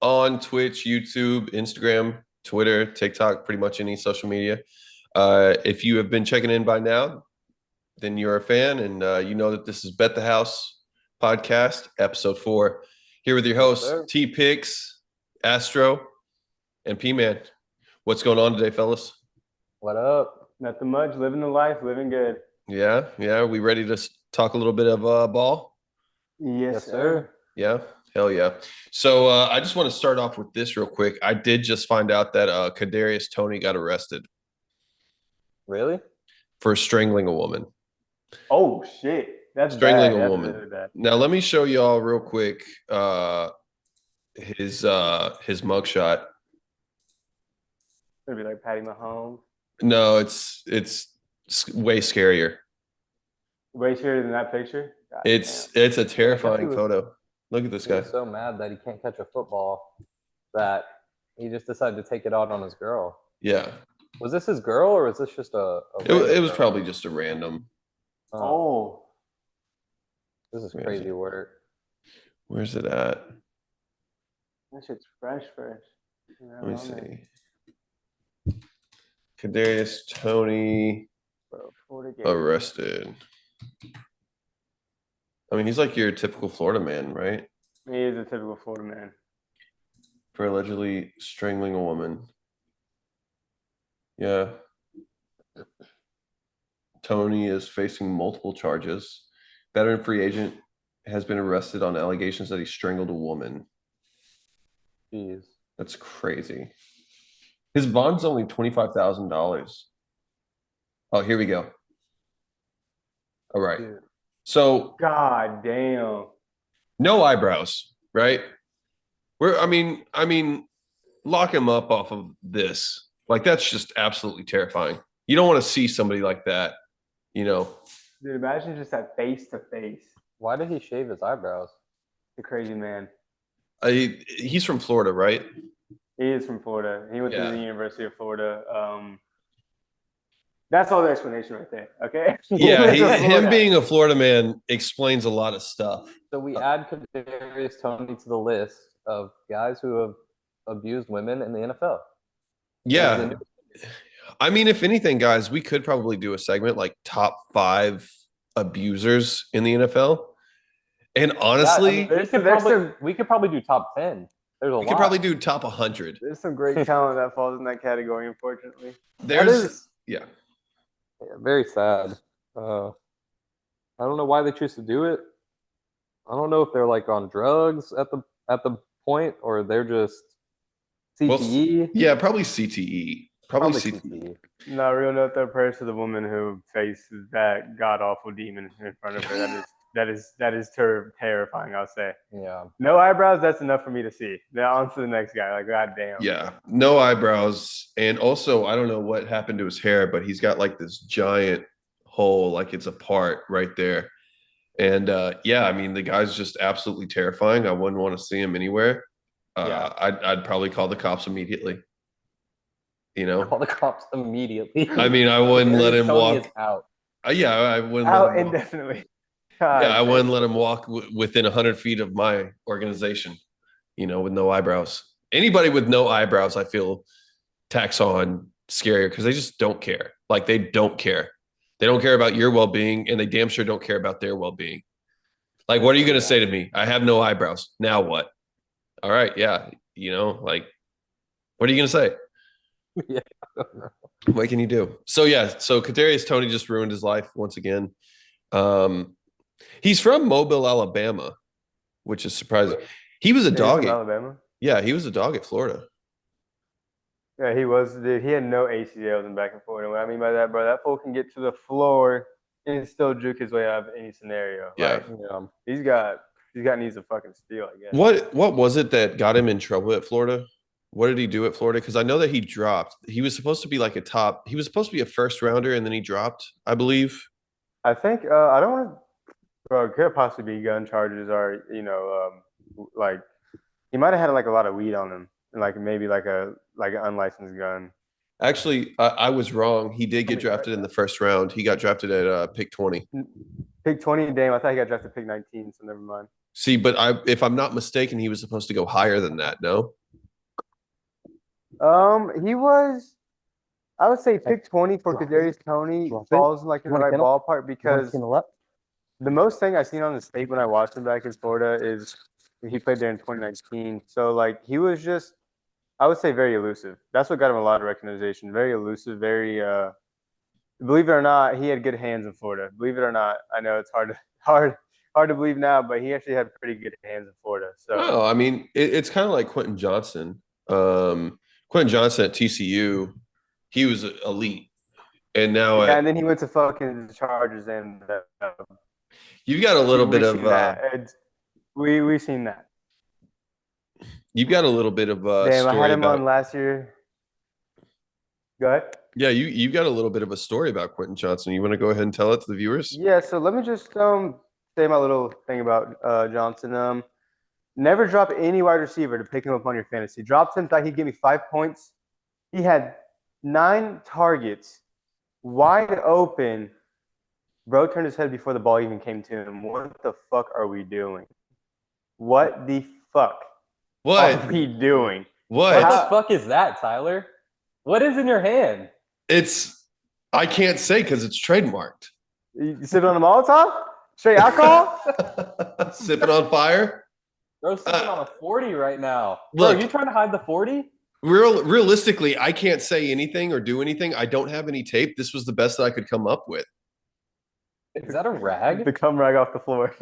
on Twitch, YouTube, Instagram, Twitter, TikTok, pretty much any social media. If you have been checking in by now, then you're a fan, and you know that this is Bet the House podcast, episode 4. Here with your hosts, T Picks, Astro, and P Man. What's going on today, fellas? What up? Nothing much. Living the life, living good. Yeah. We ready to talk a little bit of ball? Yes, sir. Yeah, hell yeah. So I just want to start off with this real quick. I did just find out that Kadarius Toney got arrested. Really? For strangling a woman. Oh shit! That's strangling bad. a woman. Really bad. Now let me show you all real quick his mugshot. It's gonna be like Patty Mahomes. No, it's way scarier. Way scarier than that picture. God, it's a terrifying photo. Look at this guy. He's so mad that he can't catch a football that he just decided to take it out on his girl. Yeah. Was this his girl or was this just a it was probably just a random. Oh. This is crazy work. Where's it at? That shit's fresh. Let me see. Kadarius Toney arrested. I mean, he's like your typical Florida man, right? He is a typical Florida man. For allegedly strangling a woman. Yeah. Toney is facing multiple charges. Veteran free agent has been arrested on allegations that he strangled a woman. Jeez. That's crazy. His bond's only $25,000. Oh, here we go. All right. Dude. So God damn. No eyebrows, right? I mean, lock him up off of this. Like, that's just absolutely terrifying. You don't want to see somebody like that, you know. Dude, imagine just that face to face. Why did he shave his eyebrows? The crazy man. He's from Florida, right? He is from Florida. He went to the University of Florida. That's all the explanation right there, okay? Yeah, him being a Florida man explains a lot of stuff. So we add Kadarius Toney to the list of guys who have abused women in the NFL. Yeah. I mean, if anything, guys, we could probably do a segment like top 5 abusers in the NFL. And honestly, we could probably do top 10. We could probably do top 100. There's some great talent that falls in that category, unfortunately. Yeah, very sad. I don't know why they choose to do it. I don't know if they're like on drugs at the point or they're just CTE. Well, yeah, probably CTE. Probably CTE. No, real note though, prayers to the woman who faces that god awful demon in front of her. That is terrifying, I'll say. Yeah. No eyebrows, that's enough for me to see. Now on to the next guy. Like, god damn. Yeah. No eyebrows. And also, I don't know what happened to his hair, but he's got like this giant hole, like it's a part right there. And yeah, I mean, the guy's just absolutely terrifying. I wouldn't want to see him anywhere. I'd probably call the cops immediately. You know? Call the cops immediately. I mean, I wouldn't let him walk out. Yeah, I wouldn't out indefinitely. Yeah, I wouldn't let him walk within 100 feet of my organization, you know, with no eyebrows. Anybody with no eyebrows, I feel, tax on scarier because they just don't care. Like, they don't care. They don't care about your well-being, and they damn sure don't care about their well-being. Like, what are you going to say to me? I have no eyebrows. Now what? All right, yeah, you know, like, what are you going to say? Yeah. What can you do? So, yeah, so Kadarius Toney just ruined his life once again. He's from Mobile, Alabama, which is surprising. He was a dog. Alabama? Yeah, he was a dog at Florida. Yeah, he was. Dude, he had no ACLs in back and forth. And what I mean by that, bro, that fool can get to the floor and still juke his way out of any scenario. Yeah. Like, he's got needs of fucking steel, I guess. What was it that got him in trouble at Florida? What did he do at Florida? Because I know that he dropped. He was supposed to be like he was supposed to be a first rounder, and then he dropped, I believe. I think I don't want to. Well, it could possibly be gun charges, or like he might have had like a lot of weed on him, and like maybe like an unlicensed gun. Actually, I was wrong. He did get drafted in the first round. He got drafted at pick 20. Pick 20, damn! I thought he got drafted pick 19, so never mind. See, but if I'm not mistaken, he was supposed to go higher than that. No. He was. I would say pick 20 for Kadarius Toney falls like in the right ballpark because the most thing I seen on the tape when I watched him back in Florida is he played there in 2019. So like he was just, I would say, very elusive. That's what got him a lot of recognition. Very elusive. Very. Believe it or not, he had good hands in Florida. Believe it or not, I know it's hard to believe now, but he actually had pretty good hands in Florida. So Oh, I mean, it's kind of like Quentin Johnson. Quentin Johnson at TCU, he was elite, and now yeah, and then he went to fucking the Chargers, and you've got a little bit we've of seen that. We've seen that. you've got a little bit of Damn, I had story him about on last year. Go ahead. yeah, you've got a little bit of a story about Quentin Johnson. You want to go ahead and tell it to the viewers? Yeah, so let me just say my little thing about Johnson. Never drop any wide receiver to pick him up on your fantasy. Dropped him, thought he'd give me 5 points. He had 9 targets, wide open. Bro turned his head before the ball even came to him. What the fuck are we doing? What the fuck are What? we doing? What What? the fuck is that, Tyler? What is in your hand? It's I can't say because it's trademarked. You sipping on a Molotov? Straight alcohol? Sipping on fire. Bro's sitting on a 40 right now. Look. Bro, you trying to hide the 40? Realistically, I can't say anything or do anything. I don't have any tape. This was the best that I could come up with. Is that a rag? The cum rag off the floor.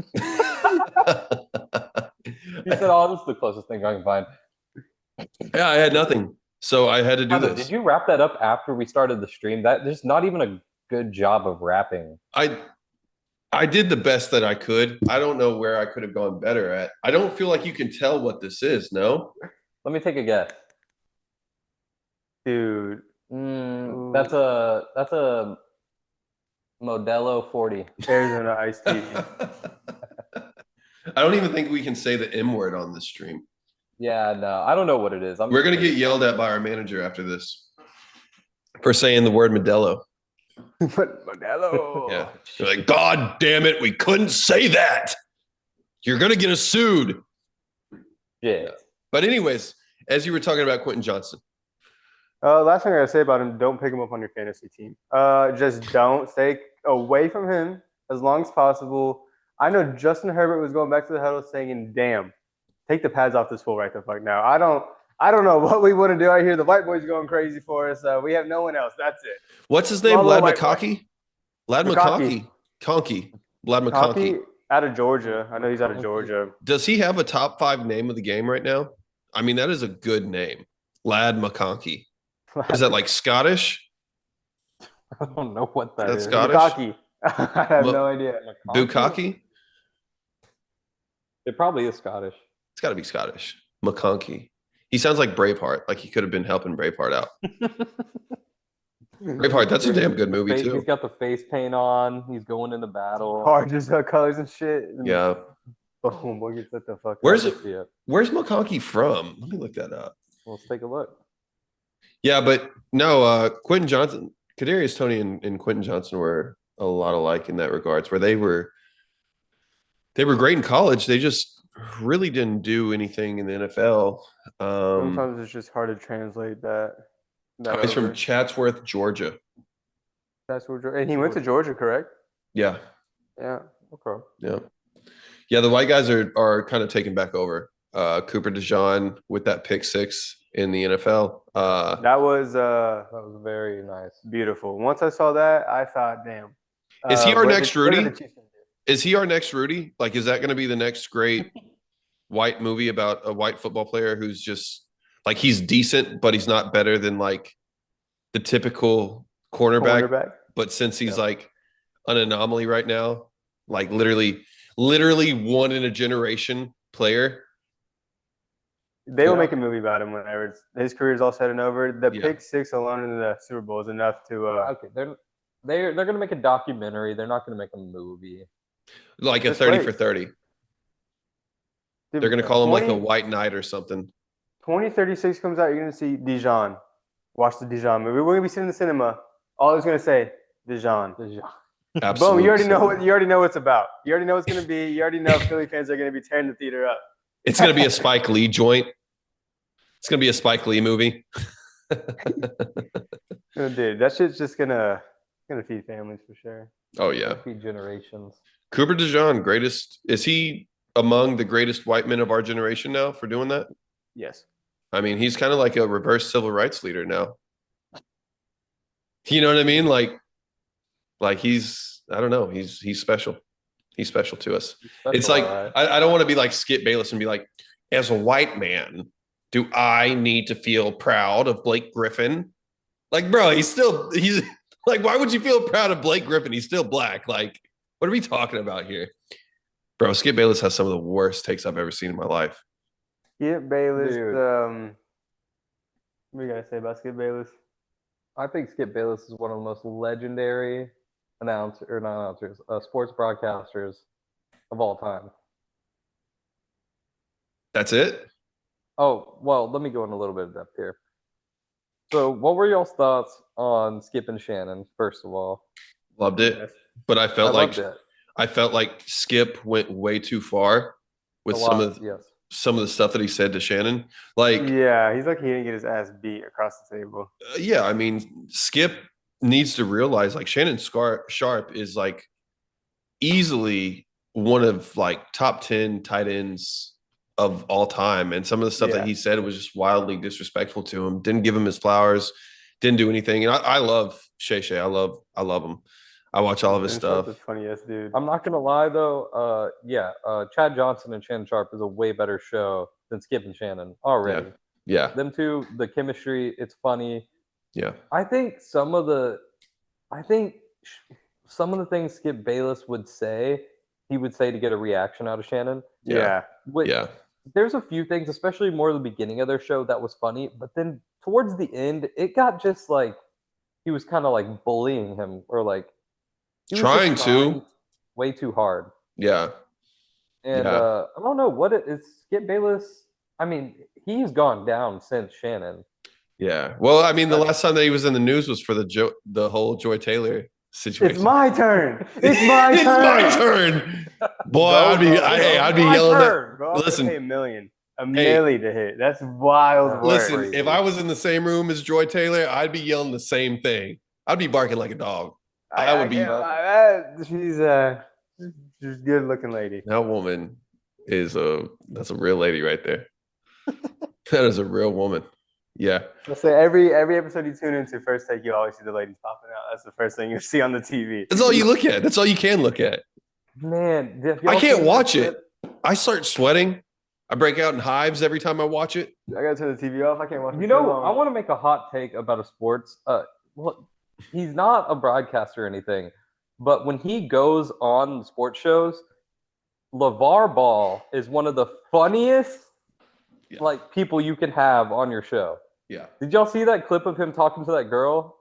He said, "Oh, this is the closest thing I can find." Yeah, I had nothing, so I had to do Tyler, this. did you wrap that up after we started the stream? That there's not even a good job of wrapping. I did the best that I could. I don't know where I could have gone better at. I don't feel like you can tell what this is. No. Let me take a guess. Dude. That's a Modelo 40. Arizona iced tea. I don't even think we can say the M word on this stream. Yeah, no, I don't know what it is. We're gonna get yelled at by our manager after this for saying the word Modelo. Modelo. Yeah, you're like, God damn it, we couldn't say that. You're gonna get us sued. Yeah. But anyways, as you were talking about Quentin Johnson. Last thing I gotta say about him: don't pick him up on your fantasy team. Just don't stay away from him as long as possible. I know Justin Herbert was going back to the huddle saying, "Damn, take the pads off this fool right the fuck now." I don't know what we want to do out here. The white boy's going crazy for us. We have no one else. That's it. What's his name? Small Lad little white boy. McConkey? Lad McConkey. Conky. Lad McConkey. Conkey out of Georgia. I know he's out of Georgia. Does he have a top 5 name of the game right now? I mean, that is a good name. Lad McConkey. Is that like Scottish? I don't know what that That's is. Scottish? Bukkake. I have no idea. Bukkake? It probably is Scottish. It's got to be Scottish. McConkey. He sounds like Braveheart. Like he could have been helping Braveheart out. Braveheart, that's a damn good movie He's too. got the face paint on. He's going into battle. Hard just colors and shit. Yeah. Boom, boy, get the fuck. Where's out. it? Yeah. Where's McConkey from? Let me look that up. Well, let's take a look. Yeah, but no, Quentin Johnson, Kadarius Toney and Quentin Johnson were a lot alike in that regards, where they were great in college. They just really didn't do anything in the NFL. Sometimes it's just hard to translate that. He's from Chatsworth, Georgia. That's where, and he went to Georgia, correct? Yeah. Yeah. Okay. Yeah. Yeah, the white guys are kind of taking back over. Cooper DeJean with that pick 6 in the NFL. That was very nice. beautiful. Once I saw that, I thought, damn. Is he our what next what are Rudy? the Chiefs gonna do? Is he our next Rudy? Like, is that going to be the next great white movie about a white football player who's just like he's decent, but he's not better than like the typical cornerback. But since he's like an anomaly right now, like literally one in a generation player. They will make a movie about him whenever his career is all said and over. The Yeah. pick 6 alone in the Super Bowl is enough to. Okay, they're gonna make a documentary. They're not gonna make a movie. Like a Just 30 wait. for 30. Dude, They're going to call him like a 20 white knight or something. 2036 comes out, you're going to see Dijon. Watch the Dijon movie. We're going to be sitting in the cinema. All it's going to say, Dijon. Absolute Boom! You already know cinema. what you already know what's about. You already know what's gonna be. You already know Philly fans are gonna be tearing the theater up. It's gonna be a Spike Lee joint. It's gonna be a Spike Lee movie. Oh, dude, that shit's just gonna feed families for sure. Oh yeah, Feed generations. Cooper DeJean, greatest. Is he among the greatest white men of our generation now for doing that? Yes. I mean, he's kind of like a reverse civil rights leader now. You know what I mean? Like he's, I don't know, he's special. He's special to us. Special, It's like right? I don't want to be like Skip Bayless and be like, as a white man, do I need to feel proud of Blake Griffin? Like, bro, he's like, why would you feel proud of Blake Griffin? He's still black. Like, what are we talking about here? Bro, Skip Bayless has some of the worst takes I've ever seen in my life. Skip Bayless. Dude. What are you gonna say about Skip Bayless? I think Skip Bayless is one of the most legendary sports broadcasters of all time. That's it? Oh, well, let me go in a little bit of depth here. So, what were y'all's thoughts on Skip and Shannon, first of all? Loved it. Yes. But I felt like loved it. I felt like Skip went way too far with A some lot, of yes. some of the stuff that he said to Shannon. Like, Yeah, he's like he didn't get his ass beat across the table. yeah, I mean, Skip needs to realize like Shannon Sharp is like easily one of like top 10 tight ends of all time. And some of the stuff that he said was just wildly disrespectful to him. Didn't give him his flowers, didn't do anything. And I love Shay Shay. I love him. I watch all of his stuff. That's funny ass dude. I'm not gonna lie though. Chad Johnson and Shannon Sharp is a way better show than Skip and Shannon already. Yeah. Them two, the chemistry, it's funny. Yeah. I think some of the things Skip Bayless would say, he would say to get a reaction out of Shannon. Yeah. Yeah. There's a few things, especially more the beginning of their show, that was funny, but then towards the end, it got just like he was kind of like bullying him, or like he was Trying just to. way too hard. Yeah. And Yeah. I don't know what it is. Skip Bayless, I mean, he's gone down since Shannon. Yeah. Well, I mean, the last time that he was in the news was for the whole Joy Taylor situation. It's my turn. It's my It's turn. my turn. Boy, I'd be yelling that. Bro, Listen, pay a million to hit. That's wild work. Listen, if I was in the same room as Joy Taylor, I'd be yelling the same thing. I'd be barking like a dog. She's a good looking lady. That woman that's a real lady right there. That is a real woman. Yeah. Let's say every episode you tune into, first take, you always see the ladies popping out. That's the first thing you see on the TV. That's all you look at. That's all you can look at. Man, I can't watch it. I start sweating. I break out in hives every time I watch it. I gotta turn the TV off. I can't watch it. You know, I want to make a hot take about a sports. Well, he's not a broadcaster or anything, but when he goes on sports shows, LeVar Ball is one of the funniest like people you can have on your show. Yeah. Did y'all see that clip of him talking to that girl?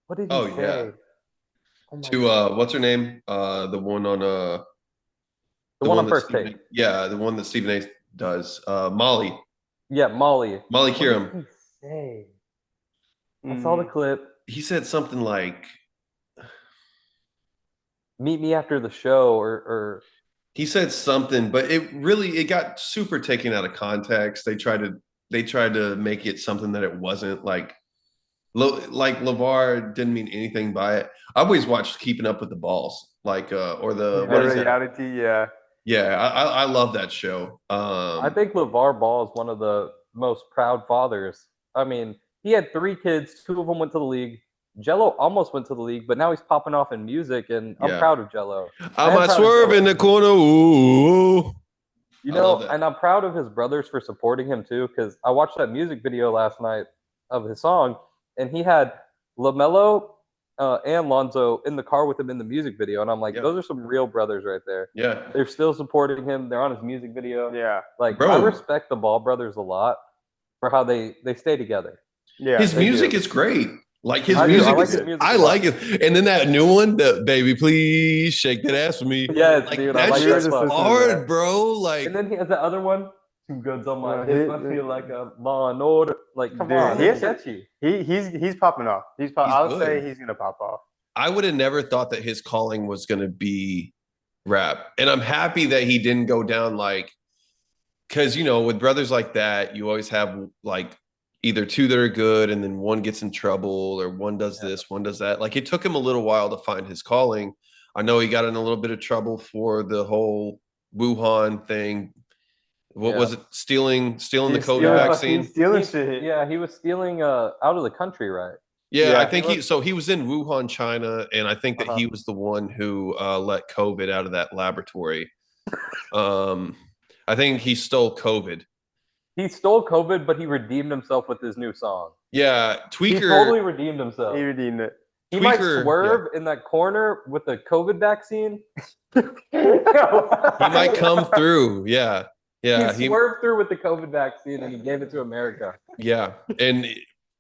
What did he say? Yeah. Oh to what's her name? The one on the one on First Take. Yeah, the one that Stephen A does. Molly. Yeah, Molly. Molly What Kiram. did he say? I saw the clip. He said something like, "Meet me after the show," or he said something, but it got super taken out of context. They tried to make it something that it wasn't. Like LeVar didn't mean anything by it. I always watched Keeping Up with the Balls, like or the what is reality, that? Yeah, I love that show. I think LeVar Ball is one of the most proud fathers. I mean, he had 3 kids. 2 of them went to the league. Jello almost went to the league, but now he's popping off in music, and I'm proud of Jello. I might swerve in the corner. Ooh. You know, and I'm proud of his brothers for supporting him too, because I watched that music video last night of his song, and he had LaMelo and Lonzo in the car with him in the music video, and I'm like, those are some real brothers right there. Yeah, they're still supporting him. They're on his music video. Yeah, like I respect the Ball brothers a lot for how they stay together. Yeah, his music is great. Like his music, I like it. And then that new one, the "Baby Please Shake That Ass for Me." Yes, like, dude, that shit's hard, bro. Like, and then he has that other one, "Two Goods on My Hip." I feel like a Law and Order. Like, come on, he's catchy. He's popping off. I would say he's gonna pop off. I would have never thought that his calling was going to be rap. And I'm happy that he didn't go down like, because, you know, with brothers like that, you always have like either two that are good and then one gets in trouble or one does this, one does that. Like it took him a little while to find his calling. I know he got in a little bit of trouble for the whole Wuhan thing. What was it? Stealing the COVID vaccine? He's stealing shit. Yeah, he was stealing out of the country, right? Yeah, I Yeah. think he was in Wuhan, China, and I think that he was the one who let COVID out of that laboratory. I think he stole COVID. He stole COVID, but he redeemed himself with his new song. Yeah, Tweaker. He totally redeemed himself. He redeemed it. He might Tweaker, swerve in that corner with the COVID vaccine. He might come through. Yeah. Yeah. He swerved through with the COVID vaccine and he gave it to America. Yeah. And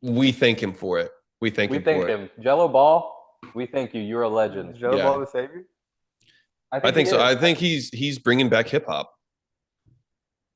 we thank him for it. We thank him. Jello Ball, we thank you. You're a legend. Jello Ball the savior? I think so. I think he's bringing back hip hop.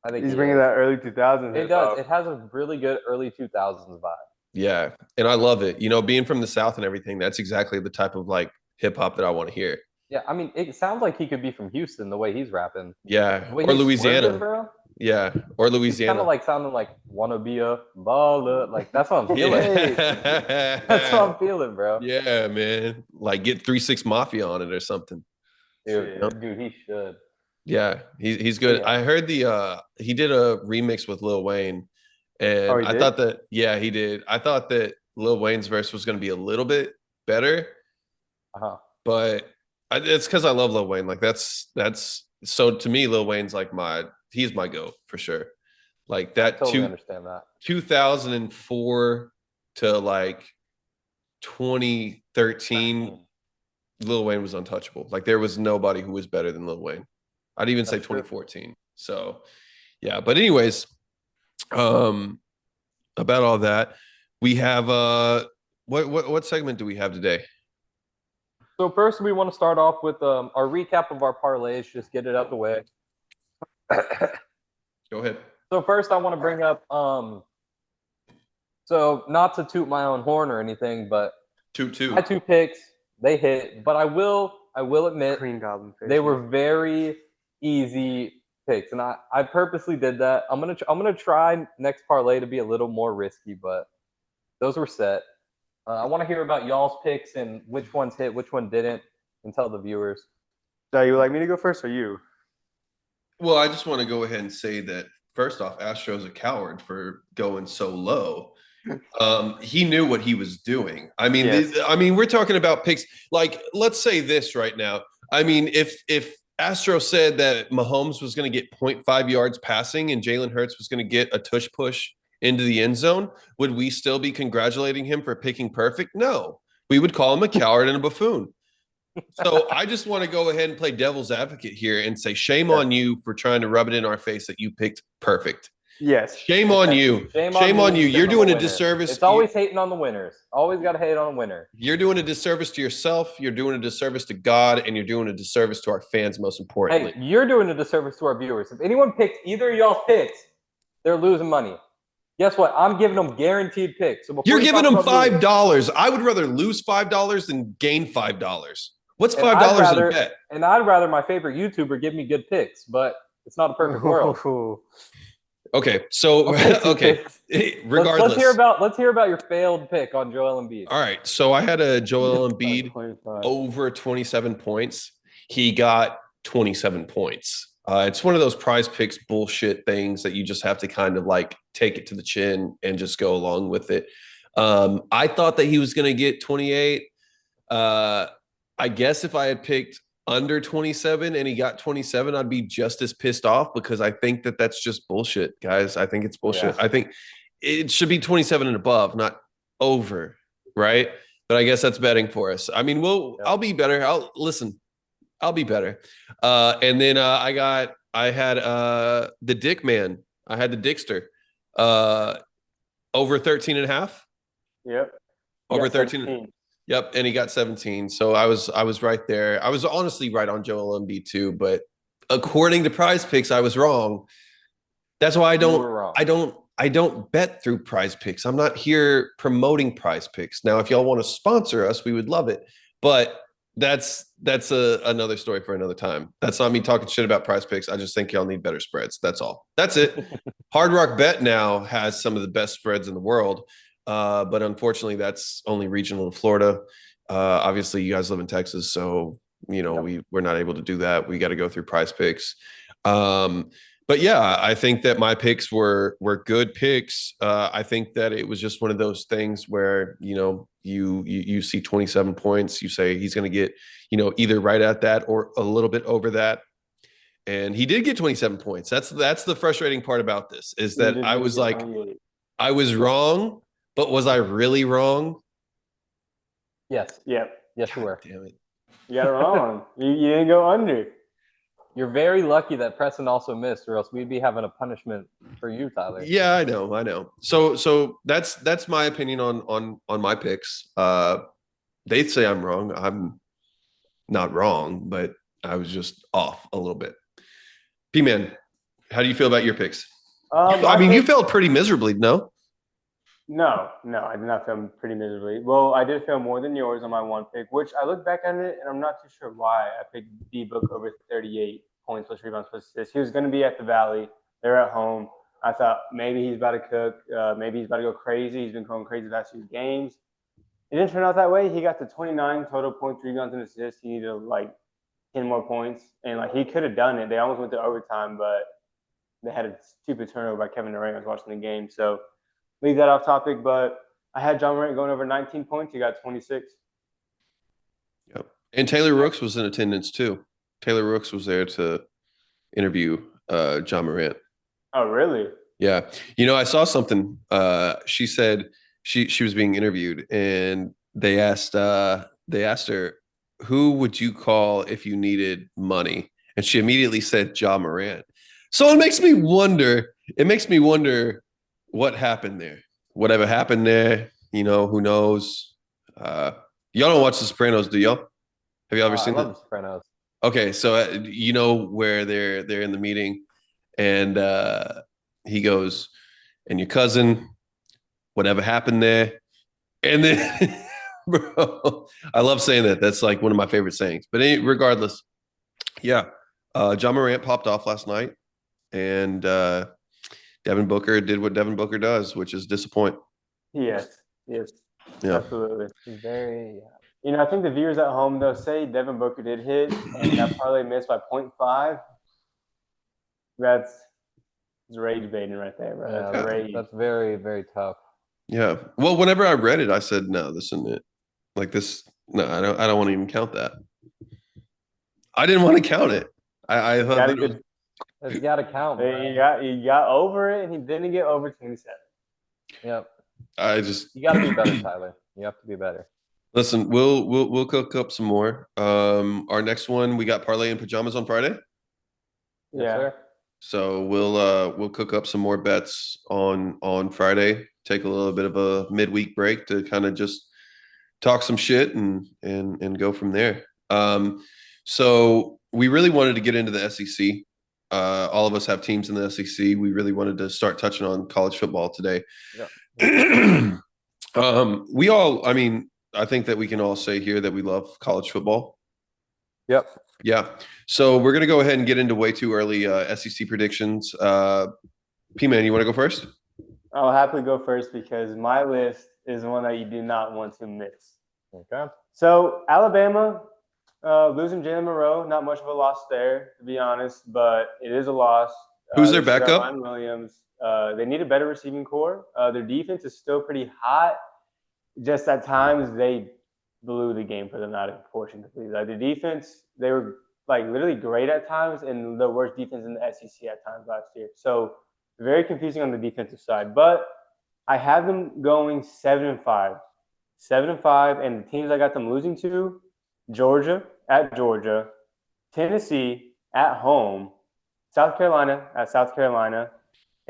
I think he's bringing that early 2000s. It does. It has a really good early 2000s vibe. Yeah. And I love it. You know, being from the South and everything, that's exactly the type of like hip hop that I want to hear. Yeah. I mean, it sounds like he could be from Houston the way he's rapping. Yeah. Or Louisiana. Yeah. Or Louisiana. Kind of like sounding like wanna be a baller. Like that's what I'm feeling. Yeah. That's what I'm feeling, bro. Yeah, man. Like get 3-6 Mafia on it or something. Dude, he should. Yeah, he's good. Yeah. I heard he did a remix with Lil Wayne, and I thought that he did. I thought that Lil Wayne's verse was going to be a little bit better, but it's because I love Lil Wayne. Like that's so to me, Lil Wayne's like he's my go for sure. Like that. I totally understand that. 2004 to like 2013, Lil Wayne was untouchable. Like there was nobody who was better than Lil Wayne. I'd even say 2014. So yeah, but anyways, about all that, we have what segment do we have today? So first we want to start off with our recap of our parlays, just get it out the way. Go ahead. So first I want to bring up so not to toot my own horn or anything, but my 2 picks, they hit, but I will admit they were very easy picks, and I purposely did that. I'm gonna try next parlay to be a little more risky, but those were set. I want to hear about y'all's picks and which ones hit, which one didn't, and tell the viewers. So you would like me to go first or you? Well, I just want to go ahead and say that first off, Astro's a coward for going so low. He knew what he was doing. I mean, we're talking about picks. Like, let's say this right now. I mean, if Astro said that Mahomes was going to get 0.5 yards passing and Jalen Hurts was going to get a tush push into the end zone, would we still be congratulating him for picking perfect? No, we would call him a coward and a buffoon. So I just want to go ahead and play devil's advocate here and say shame on you for trying to rub it in our face that you picked perfect. Yes. Shame on you. Shame on you. You're doing a disservice. It's always hating on the winners. Always got to hate on a winner. You're doing a disservice to yourself. You're doing a disservice to God, and you're doing a disservice to our fans, most importantly. Hey, you're doing a disservice to our viewers. If anyone picked either of y'all's picks, they're losing money. Guess what? I'm giving them guaranteed picks. So you're giving them $5. I would rather lose $5 than gain $5. What's $5 in a bet? And I'd rather my favorite YouTuber give me good picks, but it's not a perfect world. Okay, so regardless, let's hear about your failed pick on Joel Embiid. All right, so I had a Joel Embiid over 27 points. He got 27 points. It's one of those prize picks bullshit things that you just have to kind of like take it to the chin and just go along with it. I thought that he was going to get 28. I guess if I had picked under 27 and he got 27, I'd be just as pissed off because I think that that's just bullshit, guys. I think it's bullshit. Yeah. I think it should be 27 and above, not over, right? But I guess that's betting for us. I mean, I'll be better. I'll be better. And then I had the Dick Man. I had the Dickster over 13 and a half. Yep. Over 13. Yep, and he got 17. So I was right there. I was honestly right on Joel Embiid too, but according to Prize Picks, I was wrong. That's why I don't bet through Prize Picks. I'm not here promoting Prize Picks. Now, if y'all want to sponsor us, we would love it. But that's another story for another time. That's not me talking shit about Prize Picks. I just think y'all need better spreads. That's all. That's it. Hard Rock Bet now has some of the best spreads in the world, but unfortunately, that's only regional to Florida. Obviously, you guys live in Texas, so we're not able to do that. We got to go through Prize Picks. But yeah, I think that my picks were good picks. I think that it was just one of those things where you see 27 points, you say he's going to get either right at that or a little bit over that, and he did get 27 points. That's the frustrating part about this is that I was like, I was wrong, but was I really wrong? Yes. Yep. Yes, you were. Damn it. You got it wrong. You didn't go under. You're very lucky that Preston also missed, or else we'd be having a punishment for you, Tyler. Yeah, I know. So that's my opinion on my picks. They say I'm wrong. I'm not wrong, but I was just off a little bit. P-Man, how do you feel about your picks? You failed pretty miserably, no? No, I did not fail pretty miserably. Well, I did fail more than yours on my one pick, which I look back at it and I'm not too sure why I picked D-Book over 38 points plus rebounds plus assists. He was going to be at the Valley. They're at home. I thought maybe he's about to cook. Maybe he's about to go crazy. He's been going crazy the last few games. It didn't turn out that way. He got to 29 total points, rebounds, and assists. He needed like 10 more points, and like he could have done it. They almost went to overtime, but they had a stupid turnover by Kevin Durant. I was watching the game, so leave that off topic. But I had John Morant going over 19 points. He got 26. Yep. And Taylor Rooks was in attendance too. Taylor Rooks was there to interview John Morant. Oh, really? Yeah. I saw something. She said she was being interviewed and they asked her, who would you call if you needed money? And she immediately said John Morant. So it makes me wonder what happened there. Whatever happened there, who knows? Y'all don't watch The Sopranos, do y'all? Have you ever seen I love The Sopranos. Okay, so where they're in the meeting and he goes, and your cousin, whatever happened there. And then bro, I love saying that. That's like one of my favorite sayings. But regardless, yeah. John Morant popped off last night and Devin Booker did what Devin Booker does, which is disappoint. Yes, Yeah. absolutely. Very. I think the viewers at home, though, say Devin Booker did hit, and that parlay missed by 0.5. That's rage baiting right there, bro. That's rage. That's very, very tough. Yeah. Well, whenever I read it, I said, no, this isn't it. Like this, no, I don't want to even count that. I didn't want to count it. I thought that it it's got to count. You got over it, and he didn't get over 27. Yep. You got to be better, Tyler. You have to be better. Listen, we'll cook up some more. Our next one, we got parlay in pajamas on Friday. Yeah. Yes, sir. So we'll cook up some more bets on Friday. Take a little bit of a midweek break to kind of just talk some shit and go from there. So we really wanted to get into the SEC. All of us have teams in the SEC. We really wanted to start touching on college football today. Yeah. I think that we can all say here that we love college football. Yep. Yeah. So we're going to go ahead and get into way too early SEC predictions. P-Man, you want to go first? I'll happily go first because my list is one that you do not want to miss. Okay. So Alabama losing Jalen Monroe, not much of a loss there, to be honest, but it is a loss. Who's their backup? Ryan Williams. They need a better receiving core. Their defense is still pretty hot. Just at times they blew the game for them, not unfortunately. Like the defense, they were like literally great at times and the worst defense in the SEC at times last year. So very confusing on the defensive side. But I have them going 7-5. 7-5, and the teams I got them losing to, Georgia at Georgia, Tennessee at home, South Carolina at South Carolina,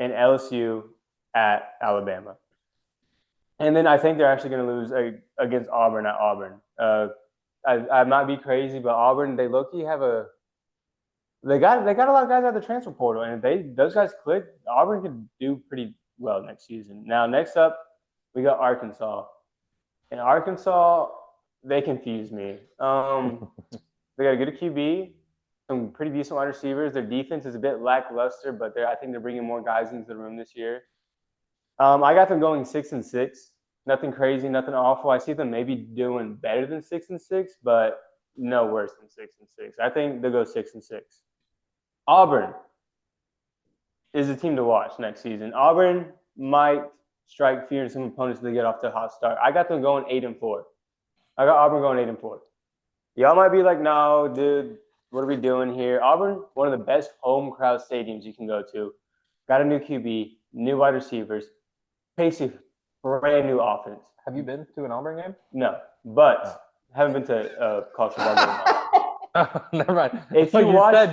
and LSU at Alabama. And then I think they're actually going to lose against Auburn at Auburn. I might be crazy, but Auburn, they low-key have they got a lot of guys out of the transfer portal, and if those guys click, Auburn could do pretty well next season. Now, next up, we got Arkansas. And Arkansas, They confuse me. They got a good QB, some pretty decent wide receivers. Their defense is a bit lackluster, but I think they're bringing more guys into the room this year. I got them going 6-6. Nothing crazy, nothing awful. I see them maybe doing better than 6-6, but no worse than 6-6. I think they'll go 6-6. Auburn is the team to watch next season. Auburn might strike fear in some opponents if they get off to a hot start. I got them going 8-4. I got Auburn going 8-4. Y'all might be like, no, dude, what are we doing here? Auburn, one of the best home crowd stadiums you can go to. Got a new QB, new wide receivers, basically brand new offense. Have you been to an Auburn game? No, but haven't been to a college football game. Never mind. If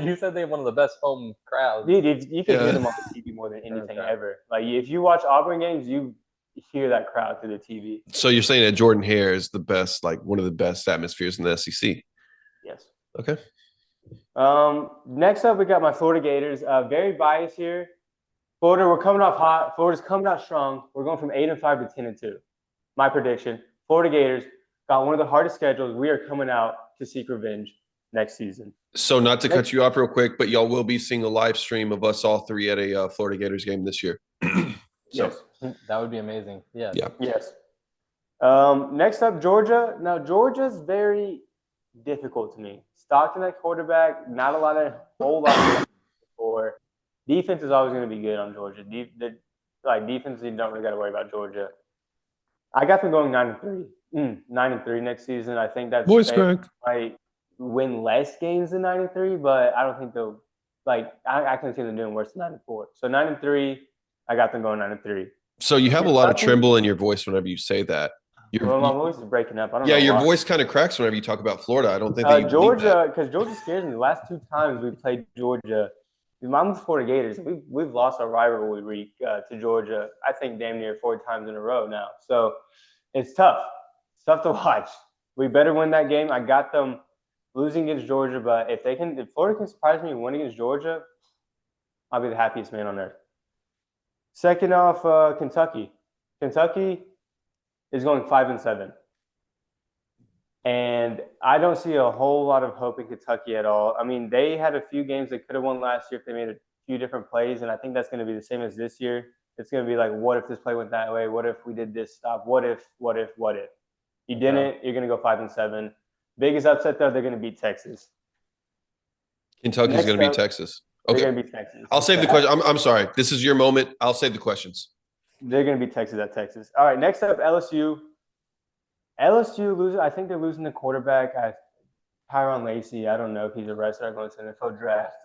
you said they have one of the best home crowds. Dude, you can hear them on the TV more than anything ever. Like if you watch Auburn games, you hear that crowd through the TV. So you're saying that Jordan Hare is the best, like one of the best atmospheres in the SEC? Yes. Okay. Next up, we got my Florida Gators. Very biased here. Florida, we're coming off hot. Florida's coming out strong. We're going from 8-5 to 10-2. My prediction: Florida Gators got one of the hardest schedules. We are coming out to seek revenge next season. So not to cut you off real quick, but y'all will be seeing a live stream of us all three at a Florida Gators game this year. Yes. That would be amazing. Yeah. Yes. Next up, Georgia. Now, Georgia's very difficult to me. Stockton at quarterback, not a whole lot for. Defense is always going to be good on Georgia. Defense, you don't really got to worry about Georgia. I got them going 9-3. 9-3 next season. I think that's might win less games than 9-3, but I don't think they'll I can see them doing worse than 9-4. So 9-3, I got them going 9-3. So you have a lot of tremble in your voice whenever you say that. My voice is breaking up. I don't know. Yeah, your why. voice kind of cracks whenever you talk about Florida. I don't think that Georgia, because Georgia scares me. The last 2 times we played Georgia, mine was Florida Gators. We've lost our rivalry week to Georgia, I think, damn near 4 times in a row now. So it's tough. It's tough to watch. We better win that game. I got them losing against Georgia, but if Florida can surprise me and win against Georgia, I'll be the happiest man on earth. Second off, Kentucky. Kentucky is going 5-7. And I don't see a whole lot of hope in Kentucky at all. I mean, they had a few games they could have won last year if they made a few different plays, and I think that's going to be the same as this year. It's going to be like, what if this play went that way? What if we did this stop? What if? You didn't, you're going to go 5-7. Biggest upset, though, they're going to beat Texas. Kentucky's going to beat Texas. Okay. They're going to beat Texas. I'll save the question. I'm sorry. This is your moment. I'll save the questions. They're going to beat Texas at Texas. All right, next up, LSU. LSU losing. I think they're losing the quarterback. Tyron Lacey. I don't know if he's a wrestler going to the NFL draft.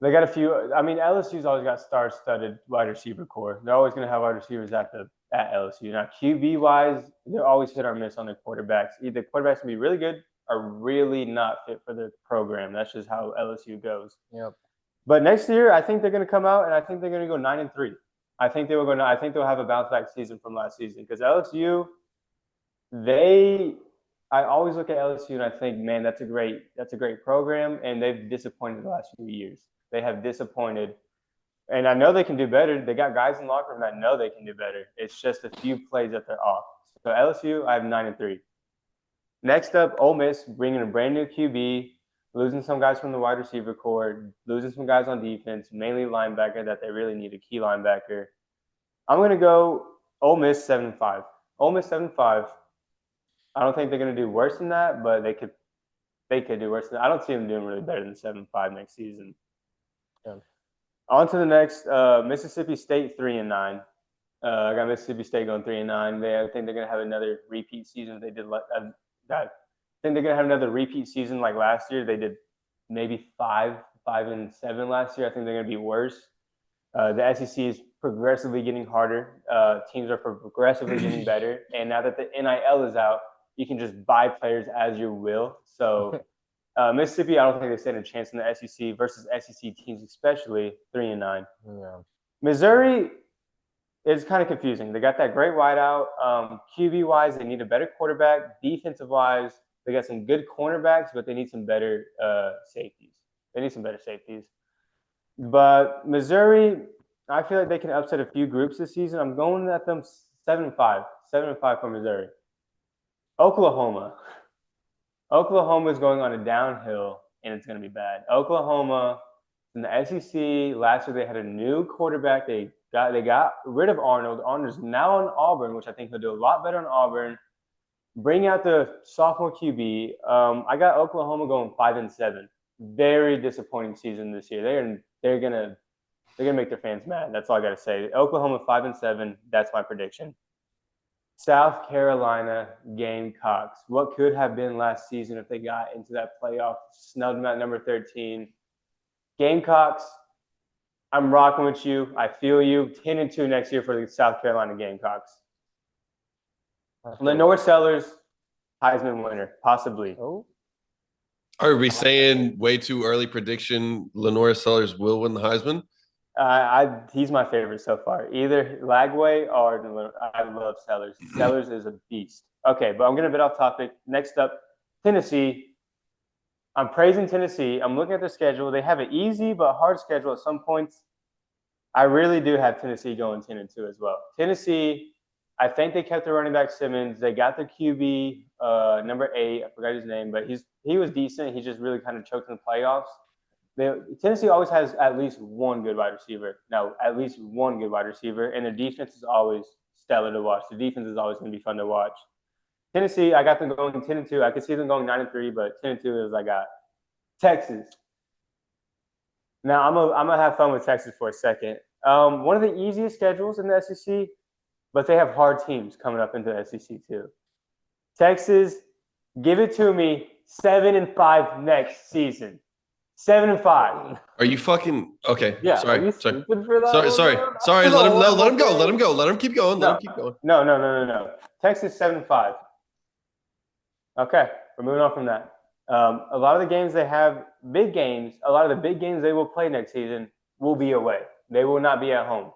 They got a few. I mean, LSU's always got star-studded wide receiver core. They're always going to have wide receivers at LSU. Now, QB-wise, they're always hit or miss on their quarterbacks. Either quarterbacks can be really good or really not fit for the program. That's just how LSU goes. Yep. But next year, I think they're going to come out, and I think they're going to go 9-3. I think they'll have a bounce-back season from last season because LSU – I always look at LSU and I think, man, that's a great program, and they've disappointed the last few years. They have disappointed, and I know they can do better. They got guys in the locker room that know they can do better. It's just a few plays that they're off. So LSU, I have 9-3. Next up, Ole Miss, bringing a brand new QB, losing some guys from the wide receiver core, losing some guys on defense, mainly linebacker that they really need a key linebacker. I'm going to go Ole Miss 7-5. Ole Miss 7-5. I don't think they're going to do worse than that, but they could do worse than that. I don't see them doing really better than 7-5 next season. Yeah. On to the next, Mississippi State 3-9. I got Mississippi State going 3-9. I think they're going to have another repeat season. They did. I think they're going to have another repeat season like last year. They did maybe 5-7 last year. I think they're going to be worse. The SEC is progressively getting harder. Teams are progressively getting better. And now that the NIL is out, you can just buy players as you will. So Mississippi, I don't think they stand a chance in the SEC versus SEC teams, especially 3-9. Yeah. Missouri is kind of confusing. They got that great wideout. QB-wise, they need a better quarterback. Defensive-wise, they got some good cornerbacks, but they need some better safeties. But Missouri, I feel like they can upset a few groups this season. I'm going at them 7-5 for Missouri. Oklahoma. Oklahoma is going on a downhill, and it's going to be bad. Oklahoma in the SEC last year, they had a new quarterback. They got rid of Arnold. Arnold's now on Auburn, which I think he'll do a lot better in Auburn. Bring out the sophomore QB. I got Oklahoma going 5-7. Very disappointing season this year. They're gonna make their fans mad. That's all I gotta say. Oklahoma 5-7. That's my prediction. South Carolina Gamecocks. What could have been last season if they got into that playoff? Snubbed them at number 13. Gamecocks. I'm rocking with you. I feel you. 10-2 next year for the South Carolina Gamecocks. Lenore Sellers, Heisman winner, possibly. Oh, Are we saying way too early prediction? Lenore Sellers will win the Heisman. He's my favorite so far. Either Lagway or I love Sellers. Sellers is a beast. Okay, but I'm gonna bit off topic. Next up, Tennessee. I'm praising Tennessee. I'm looking at their schedule. They have an easy but hard schedule at some points. I really do have Tennessee going 10-2 as well. Tennessee, I think they kept their running back Simmons. They got their QB, number 8. I forgot his name, but he was decent. He just really kind of choked in the playoffs. Tennessee always has at least one good wide receiver. No, at least one good wide receiver, and their defense is always stellar to watch. The defense is always going to be fun to watch. Tennessee, I got them going 10-2. I could see them going 9-3, but 10-2 is I got. Texas. Now I'm gonna have fun with Texas for a second. One of the easiest schedules in the SEC, but they have hard teams coming up into the SEC too. Texas, give it to me. 7-5 next season. 7-5. Are you fucking okay? yeah. Sorry. Are you Sorry. stupid for that? Sorry. Let him go. Let him go. Let him keep going. Let him keep going. No. Texas 7-5. Okay, we're moving on from that. A lot of the games they have, big games, a lot of the big games they will play next season will be away. They will not be at home.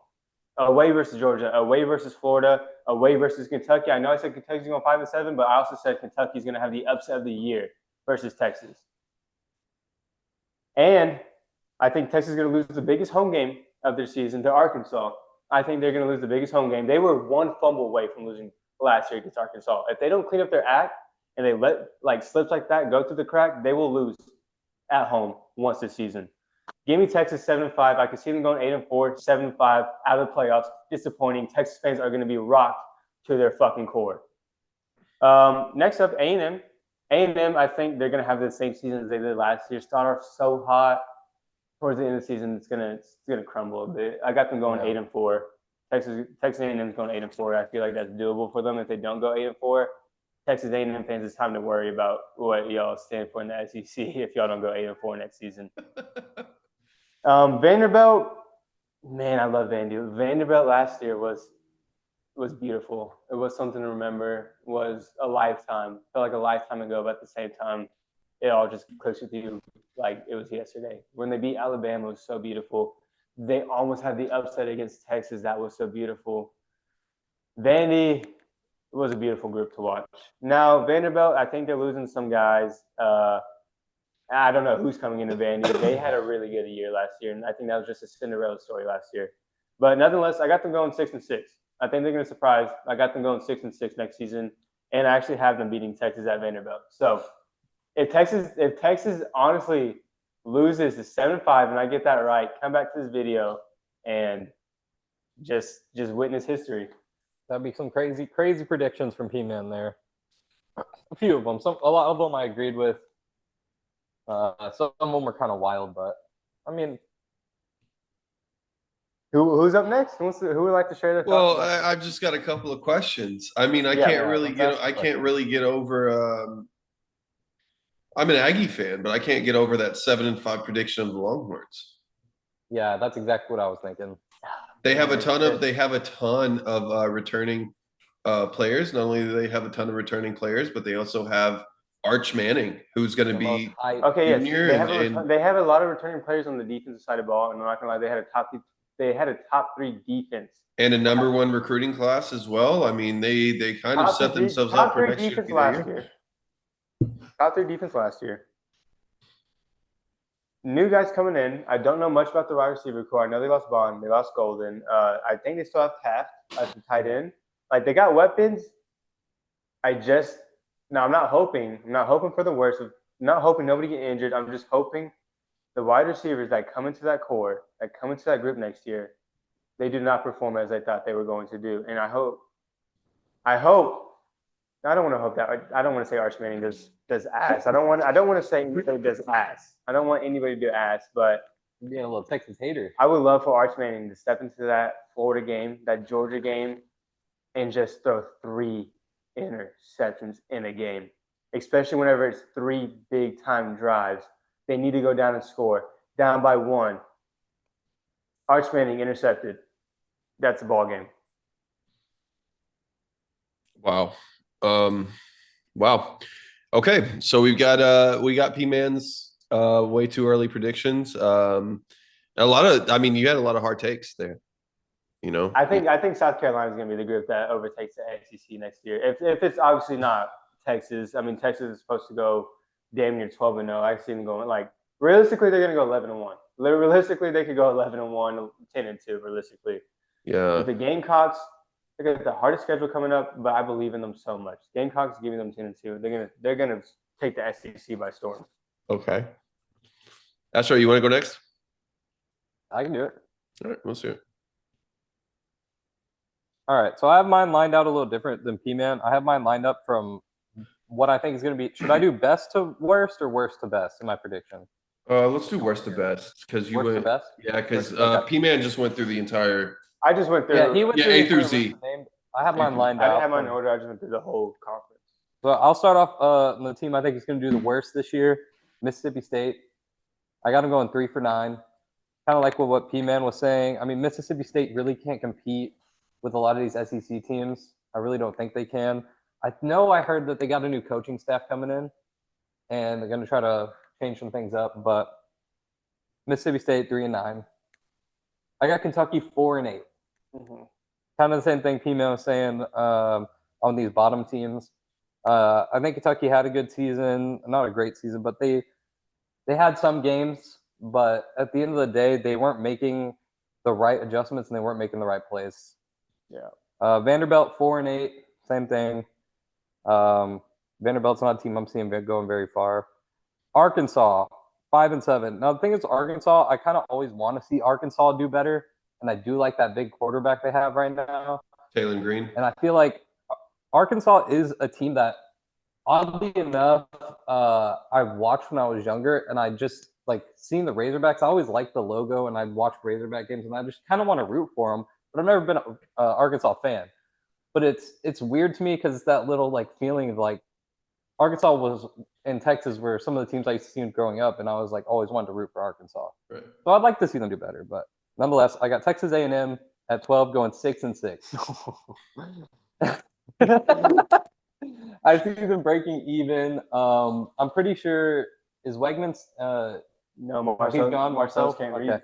Away versus Georgia, away versus Florida, away versus Kentucky. I know I said Kentucky's going 5-7, but I also said Kentucky's going to have the upset of the year versus Texas. And I think Texas is going to lose the biggest home game of their season to Arkansas. I think they're going to lose the biggest home game. They were one fumble away from losing last year against Arkansas. If they don't clean up their act and they let slips like that go through the crack, they will lose at home once this season. Give me Texas 7-5. I can see them going 8-4, 7-5 out of the playoffs. Disappointing. Texas fans are going to be rocked to their fucking core. Next up, A&M. A&M, I think they're going to have the same season as they did last year. Start off so hot. Towards the end of the season, it's gonna crumble a bit. I got them going 8-4. Texas A&M is going 8-4. I feel like that's doable for them if they don't go 8-4. Texas A&M fans, it's time to worry about what y'all stand for in the SEC if y'all don't go 8-4 next season. Vanderbilt, man, I love Vanderbilt. Vanderbilt last year was beautiful. It was something to remember. It was a lifetime. Felt like a lifetime ago, but at the same time, it all just clicks with you like it was yesterday. When they beat Alabama, it was so beautiful. They almost had the upset against Texas. That was so beautiful. Vandy was a beautiful group to watch. Now, Vanderbilt, I think they're losing some guys. I don't know who's coming into Vandy. They had a really good year last year, and I think that was just a Cinderella story last year. But nonetheless, I got them going 6-6. I think they're going to surprise. I got them going 6-6 next season, and I actually have them beating Texas at Vanderbilt. So if Texas honestly loses to 7-5, and I get that right, come back to this video and just witness history. That'd be some crazy predictions from P-Man there. A few of them. A lot of them I agreed with. Some of them were kind of wild, but I mean, who's up next? Who would like to share their Well, thoughts? I've just got a couple of questions. I mean, I can't really get over. I'm an Aggie fan, but I can't get over that 7-5 prediction of the Longhorns. Yeah, that's exactly what I was thinking. They have a ton of returning players. Not only do they have a ton of returning players, but they also have Arch Manning, who's going to be junior. They have a lot of returning players on the defensive side of the ball, and I'm not gonna lie, they had a top 3 defense and a number 1 recruiting class as well. I mean, they kind of set themselves up for next year. Top 3 defense last year. New guys coming in. I don't know much about the wide receiver core. I know they lost Bond. They lost Golden. I think they still have Taft as the tight end. Like, they got weapons. I just No, I'm not hoping. I'm not hoping for the worst. I'm not hoping nobody get injured. I'm just hoping the wide receivers that come into that core, that come into that group next year, they do not perform as I thought they were going to do. And I hope. I don't want to hope that. I don't want to say Arch Manning does ass. I don't want to say anybody does ass. I don't want anybody to do ass. But being a little Texas hater, I would love for Arch Manning to step into that Florida game, that Georgia game, and just throw 3 interceptions in a game, especially whenever it's 3 big time drives. They need to go down and score. Down by 1. Arch Manning intercepted. That's a ball game. Wow. Wow. Okay, so we got P-Man's way too early predictions. You had a lot of hard takes there. I think South Carolina is going to be the group that overtakes the SEC next year. If it's obviously not Texas, I mean Texas is supposed to go damn near 12-0. I see them going like realistically they're going to go 11-1. Realistically they could go 11-1, 10-2. Realistically, Yeah. But the Gamecocks, they got the hardest schedule coming up, but I believe in them so much. Gamecocks giving them 10-2. They're gonna take the SEC by storm. Okay. Astro, you want to go next? I can do it. All right, we'll see it. All right, so I have mine lined out a little different than P-Man. I have mine lined up from what I think is going to be. Should I do best to worst or worst to best in my prediction? Let's do worst to best because you Worst to went. best? Yeah, because Okay. P-Man just went through the entire. I just went through. Yeah, he went through A the through entire Z. list named. I have mine A lined I didn't out. have mine in order. I just went through the whole conference. So I'll start off on the team I think is going to do the worst this year, Mississippi State. I got them going 3 for 9. Kind of like what P-Man was saying. I mean, Mississippi State really can't compete with a lot of these SEC teams. I really don't think they can. I heard that they got a new coaching staff coming in, and they're going to try to change some things up. But Mississippi State 3 and 9. I got Kentucky 4 and 8. Mm-hmm. Kind of the same thing P-Man was saying on these bottom teams. I think Kentucky had a good season, not a great season, but they had some games. But at the end of the day, they weren't making the right adjustments and they weren't making the right plays. Yeah. Vanderbilt 4 and 8, same thing. Vanderbilt's not a team I'm seeing going very far. Arkansas 5 and 7. Now the thing is, Arkansas, I kind of always want to see Arkansas do better, and I do like that big quarterback they have right now, Taylor Green. And I feel like Arkansas is a team that, oddly enough, I watched when I was younger, and I just like seeing the Razorbacks. I always liked the logo, and I'd watch Razorback games, and I just kind of want to root for them. But I've never been an Arkansas fan. But it's weird to me because it's that little like feeling of like Arkansas was in Texas where some of the teams I used to see growing up, and I was like always wanted to root for Arkansas. Right. So I'd like to see them do better, but nonetheless, I got Texas A&M at 12 going 6 and 6. I see them breaking even. I'm pretty sure is Wegmans. No, he's gone. Marcellus can't okay. read.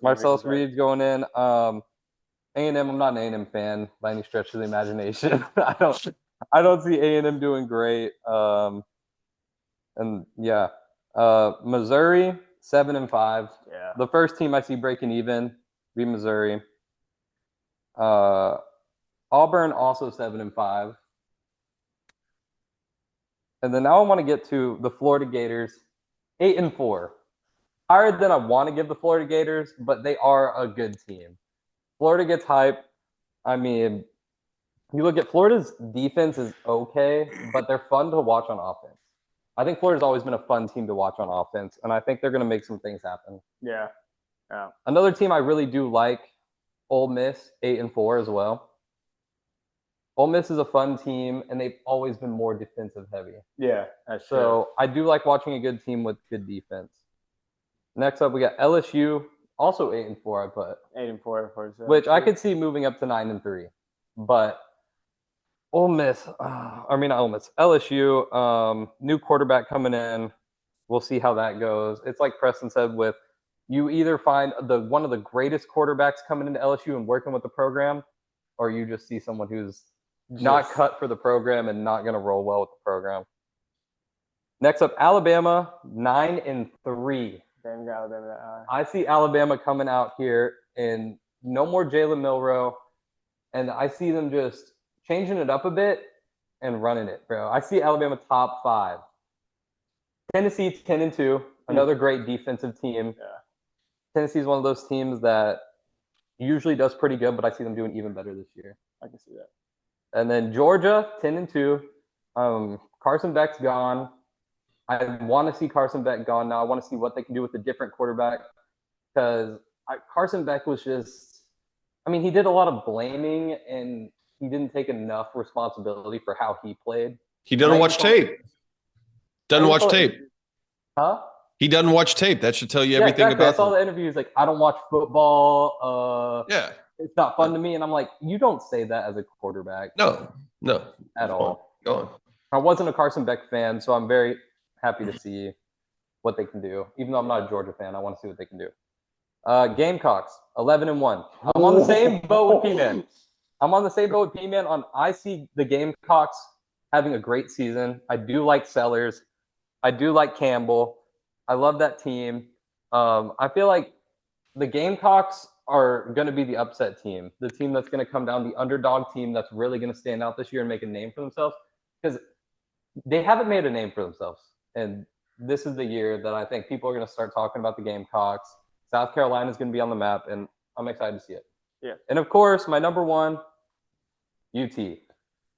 Marcellus Reed's going in. A&M. I'm not an A&M fan by any stretch of the imagination. I don't see A&M doing great. And yeah, Missouri 7 and 5. Yeah. The first team I see breaking even be Missouri. Auburn also 7 and 5. And then now I want to get to the Florida Gators, 8 and 4. Higher than I want to give the Florida Gators, but they are a good team. Florida gets hype. I mean, you look at Florida's defense is okay, but they're fun to watch on offense. I think Florida's always been a fun team to watch on offense, and I think they're going to make some things happen. Yeah. Another team I really do like, Ole Miss, 8 and 4 as well. Ole Miss is a fun team, and they've always been more defensive heavy. Yeah, that's true. So I do like watching a good team with good defense. Next up, we got LSU, also 8 and 4. I put 8 and 4, which I could see moving up to 9 and 3, but Ole Miss, not Ole Miss, LSU, new quarterback coming in. We'll see how that goes. It's like Preston said, with you either find one of the greatest quarterbacks coming into LSU and working with the program, or you just see someone who's not cut for the program and not going to roll well with the program. Next up, Alabama, 9 and 3. Damn, got Alabama. I see Alabama coming out here and no more Jalen Milroe, and I see them just changing it up a bit and running it, bro. I see Alabama top 5. Tennessee 10-2, another great defensive team. Yeah. Tennessee's one of those teams that usually does pretty good, but I see them doing even better this year. I can see that. And then Georgia 10-2. Carson Beck's gone. I want to see Carson Beck gone now. I want to see what they can do with a different quarterback because Carson Beck was just, I mean, he did a lot of blaming and he didn't take enough responsibility for how he played. He doesn't watch tape. Doesn't watch tape. Huh? He doesn't watch tape. That should tell you everything exactly. about I saw the interviews like, I don't watch football. Yeah. It's not fun to me. And I'm like, you don't say that as a quarterback. No. At all. Go on. I wasn't a Carson Beck fan, so I'm very happy to see what they can do. Even though I'm not a Georgia fan, I want to see what they can do. Gamecocks, 11-1. I'm on the same boat with P-Man. I see the Gamecocks having a great season. I do like Sellers. I do like Campbell. I love that team. I feel like the Gamecocks are going to be the upset team, the team that's going to come down, the underdog team that's really going to stand out this year and make a name for themselves because they haven't made a name for themselves. And this is the year that I think people are going to start talking about the Gamecocks. South Carolina is going to be on the map, and I'm excited to see it. Yeah. And, of course, my number one, UT. The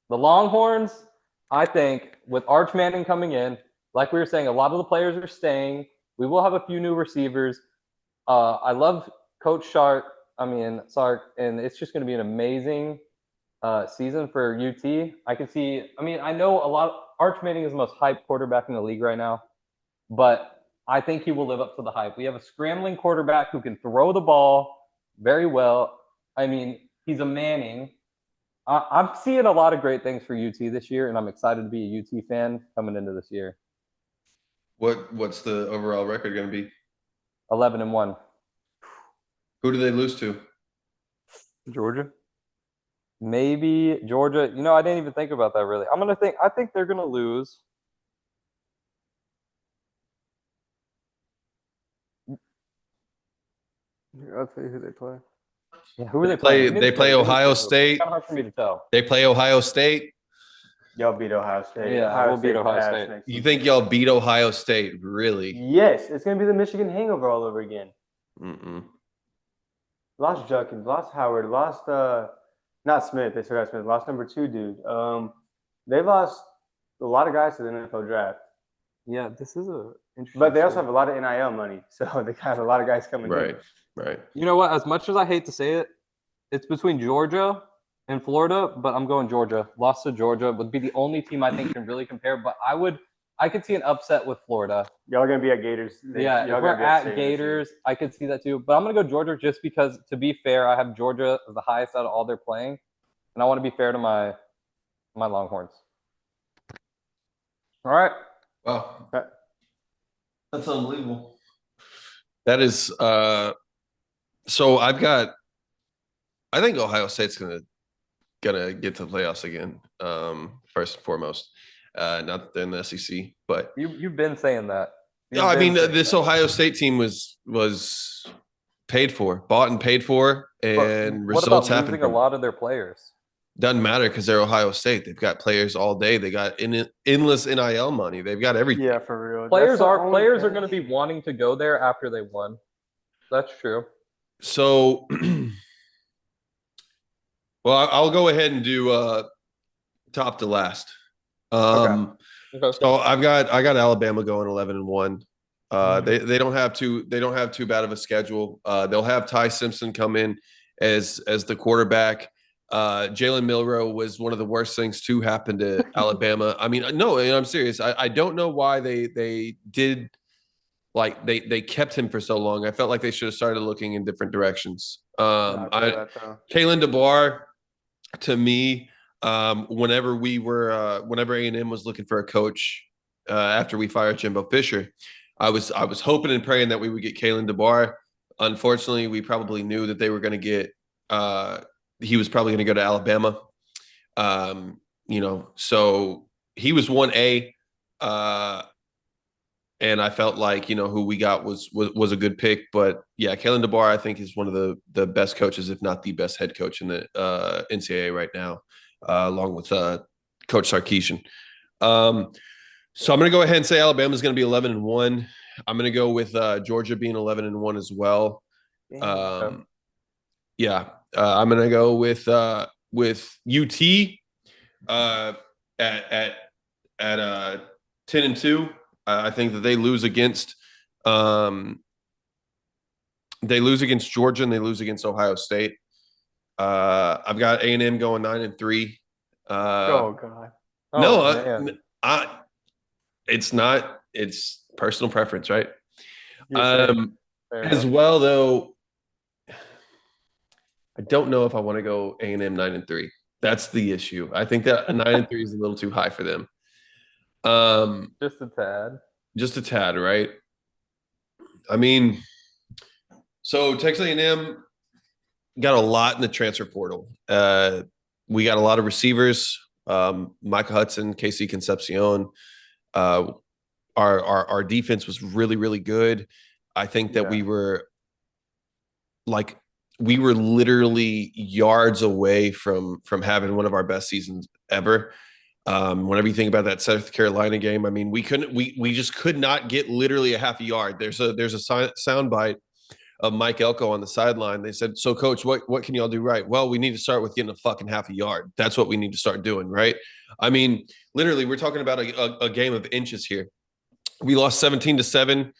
Longhorns, I think, with Arch Manning coming in, like we were saying, a lot of the players are staying. We will have a few new receivers. I love Coach Sark, and it's just going to be an amazing season for UT. I know Arch Manning is the most hyped quarterback in the league right now, but I think he will live up to the hype. We have a scrambling quarterback who can throw the ball very well. I mean, he's a Manning. I'm seeing a lot of great things for UT this year, and I'm excited to be a UT fan coming into this year. What's the overall record going to be? 11-1. Who do they lose to? Georgia. Maybe Georgia. I didn't even think about that really. I think they're gonna lose. I'll tell you who they play. Yeah, who are they playing? They play Ohio State. It's kind of hard for me to tell. They play Ohio State. Y'all beat Ohio State. Yeah, we'll beat Ohio State. You think y'all beat Ohio State? Really? Yes, it's gonna be the Michigan hangover all over again. Mm-mm. Lost Junkins, lost Howard, lost not Smith. They still got Smith. Lost number 2 dude. They lost a lot of guys to the NFL draft. Yeah, this is a interesting. But they also have a lot of NIL money, so they have a lot of guys coming in. Right. You know what? As much as I hate to say it, it's between Georgia and Florida, but I'm going Georgia. Lost to Georgia would be the only team I think can really compare. But I could see an upset with Florida. Y'all are gonna be at Gators. If we're at Gators, I could see that too. But I'm gonna go Georgia just because, to be fair, I have Georgia as the highest out of all they're playing, and I want to be fair to my Longhorns. All right. Wow. That's unbelievable. That is so I think Ohio State's gonna get to the playoffs again. First and foremost. Not that they're in the SEC, but you've been saying that. No, I mean this Ohio State team was bought and paid for, and results happen. Losing a lot of their players. Doesn't matter because they're Ohio State. They've got players all day. They got endless NIL money. They've got everything. Yeah, for real. Players are going to be wanting to go there after they won. That's true. So, well, I'll go ahead and do top to last. Okay. So I got Alabama going 11-1. They don't have too bad of a schedule. They'll have Ty Simpson come in as the quarterback. Jalen Milroe was one of the worst things to happen to Alabama. I mean, no, I'm serious. I don't know why they did they kept him for so long. I felt like they should have started looking in different directions. Kalen DeBar, to me, whenever A&M was looking for a coach after we fired Jimbo Fisher, I was hoping and praying that we would get Kalen DeBar. Unfortunately, we probably knew that they were going to get he was probably going to go to Alabama. So he was 1A. And I felt like, who we got was a good pick. But yeah, Kalen DeBar, I think, is one of the best coaches, if not the best head coach in the NCAA right now, along with Coach Sarkisian. So I'm going to go ahead and say Alabama's going to be 11-1. I'm going to go with Georgia being 11-1 as well. Yeah, I'm going to go with UT at 10-2. I think that they lose against Georgia and they lose against Ohio State. I've got A&M going 9-3. Oh God. No, it's not. It's personal preference, right? As well, though, I don't know if I want to go A&M 9-3. That's the issue. I think that 9-3 is a little too high for them. Just a tad. Just a tad, right? I mean, so Texas A&M got a lot in the transfer portal. We got a lot of receivers. Micah Hudson, KC Concepcion. Our defense was really, really good. I think that we were literally yards away from having one of our best seasons ever. Whenever you think about that South Carolina game, I mean, we just could not get literally a half a yard. There's a sound bite of Mike Elko on the sideline. They said, "So, coach, what can y'all do right?" Well, we need to start with getting a fucking half a yard. That's what we need to start doing, right? I mean, literally, we're talking about a game of inches here. We lost 17-7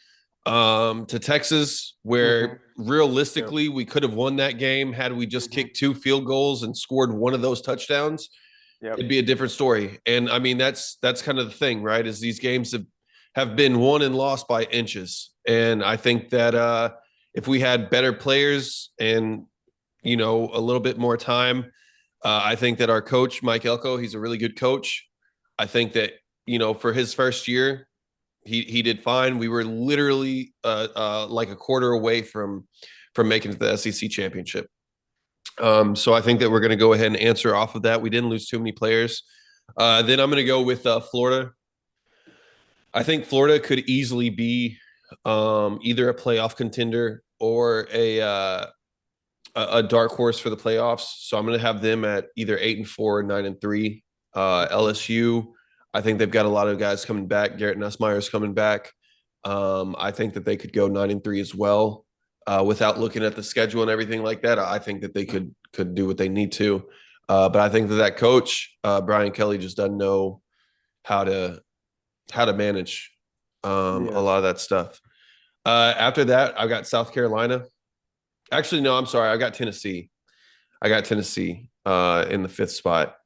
to Texas, where realistically we could have won that game had we just kicked 2 field goals and scored one of those touchdowns. It'd be a different story. And I mean, that's kind of the thing, right? Is these games have been won and lost by inches. And I think that if we had better players and, a little bit more time, I think that our coach, Mike Elko, he's a really good coach. I think that, for his first year, he did fine. We were literally like a quarter away from making it to the SEC championship. So I think that we're going to go ahead and answer off of that. We didn't lose too many players. Then I'm going to go with Florida. I think Florida could easily be either a playoff contender or a dark horse for the playoffs. So I'm going to have them at either 8-4 or 9-3. LSU, I think they've got a lot of guys coming back. Garrett Nussmeier's coming back. I think that they could go 9-3 as well. Without looking at the schedule and everything like that, I think that they could do what they need to. But I think that coach, Brian Kelly, just doesn't know how to manage a lot of that stuff. After that, I've got South Carolina. Actually, no, I'm sorry. I got Tennessee. In the 5th spot.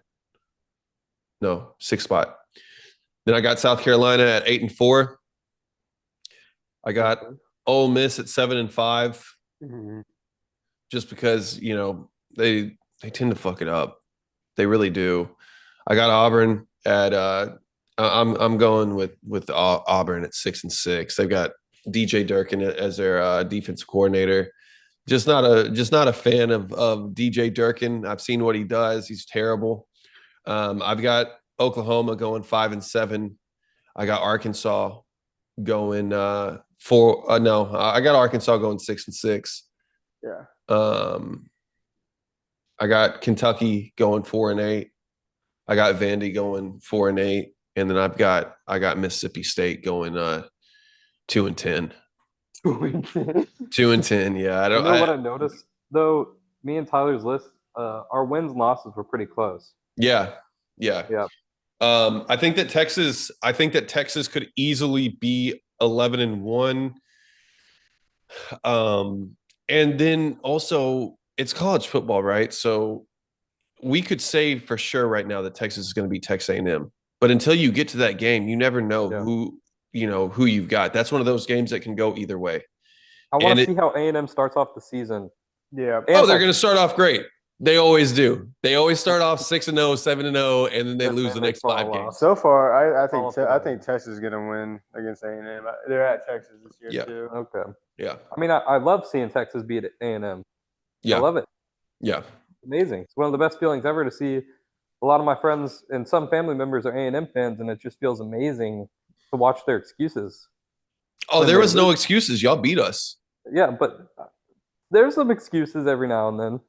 No, 6th spot. Then I got South Carolina at 8-4. I got Ole Miss at 7-5. Just because, they tend to fuck it up. They really do. I got Auburn at I'm going with Auburn at 6-6. They've got DJ Durkin as their defensive coordinator. Just not a fan of DJ Durkin. I've seen what he does. He's terrible. I've got Oklahoma going 5-7. I got Arkansas going I got Arkansas going 6-6. Yeah. I got Kentucky going 4-8. I got Vandy going 4-8, and then I got Mississippi State going 2-10. 2-10. Yeah, I don't know what I noticed though. Me and Tyler's list, our wins and losses were pretty close. Yeah. I think that Texas could easily be 11-1. And then also it's college football, right? So we could say for sure right now that Texas is going to be Texas A&M. But until you get to that game, you never know who you've got. That's one of those games that can go either way. I want to see how A&M starts off the season. Yeah. They're going to start off great. They always do. They always start off 6-0, 7-0, and then they lose the next 5 games. So far, I think Texas is going to win against A&M. They're at Texas this year too. Okay. Yeah. I mean, I love seeing Texas beat A&M. Yeah. I love it. Yeah. Amazing. It's one of the best feelings ever to see. A lot of my friends and some family members are A&M fans, and it just feels amazing to watch their excuses. Oh, there was no excuses. Y'all beat us. Yeah, but there's some excuses every now and then.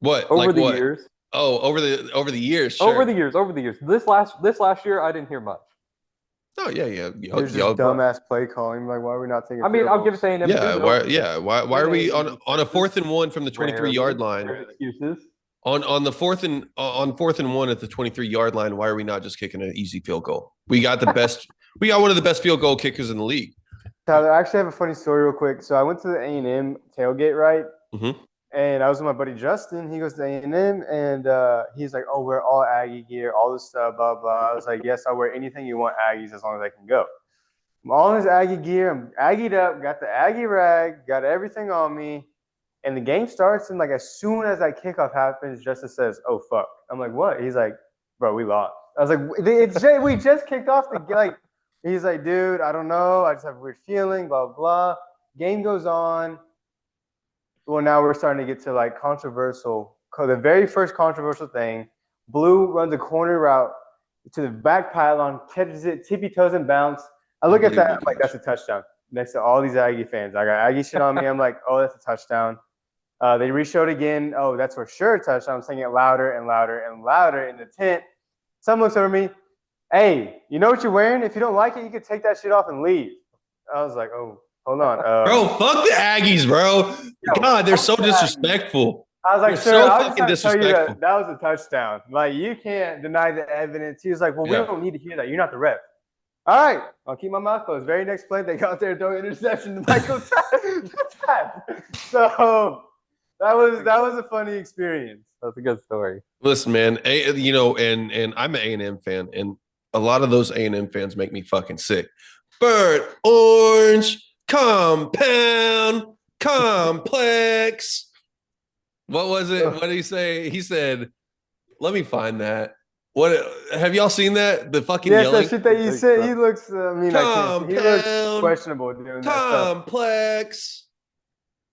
What? Over the years. Oh, over the years, sure. Over the years. This last year, I didn't hear much. Oh yeah. There's just dumbass play calling. Like, why are we not taking? I mean, I'll give it to A&M. Why are we on a 4th and 1 from the 23-yard line? There's excuses. On 4th and 1 at the 23-yard line, why are we not just kicking an easy field goal? We got one of the best field goal kickers in the league. Tyler, I actually have a funny story real quick. So I went to the A&M tailgate, right? Mm-hmm. And I was with my buddy Justin. He goes to A&M, and he's like, "Oh, we're all Aggie gear, all this stuff, blah blah." I was like, "Yes, I'll wear anything you want, Aggies, as long as I can go." I'm all in his Aggie gear. I'm Aggied up, got the Aggie rag, got everything on me. And the game starts, and like as soon as that kickoff happens, Justin says, "Oh fuck!" I'm like, "What?" He's like, "Bro, we lost." I was like, we just kicked off the like." He's like, "Dude, I don't know. I just have a weird feeling." Blah blah. Game goes on. Well, now we're starting to get to like controversial. The very first controversial thing: Blue runs a corner route to the back pylon, catches it, tippy toes and bounce. I look at that, I'm like, "That's a touchdown." Next to all these Aggie fans, I got Aggie shit on me. I'm like, "Oh, that's a touchdown." They re-showed again. "Oh, that's for sure a touchdown." I'm saying it louder and louder and louder in the tent. Someone looks over me. "Hey, you know what you're wearing? If you don't like it, you can take that shit off and leave." I was like, "Oh, hold on." Bro, fuck the Aggies, bro. God, they're so disrespectful. I was like, they're "Sir, so I was fucking just trying to tell you disrespectful. that was a touchdown. Like, you can't deny the evidence." He was like, "Well, we don't need to hear that. You're not the ref." All right, I'll keep my mouth closed. Very next play, they got there throwing interception to Michael Tap. So that was a funny experience. That's a good story. Listen, man, and I'm an A&M fan, and a lot of those A&M fans make me fucking sick. Burnt orange, compound, complex. What was it? What did he say? He said, "Let me find that." What have y'all seen that? The fucking yelling. That shit that you said. He looks. I mean, Compound, he looks questionable doing that stuff. Complex.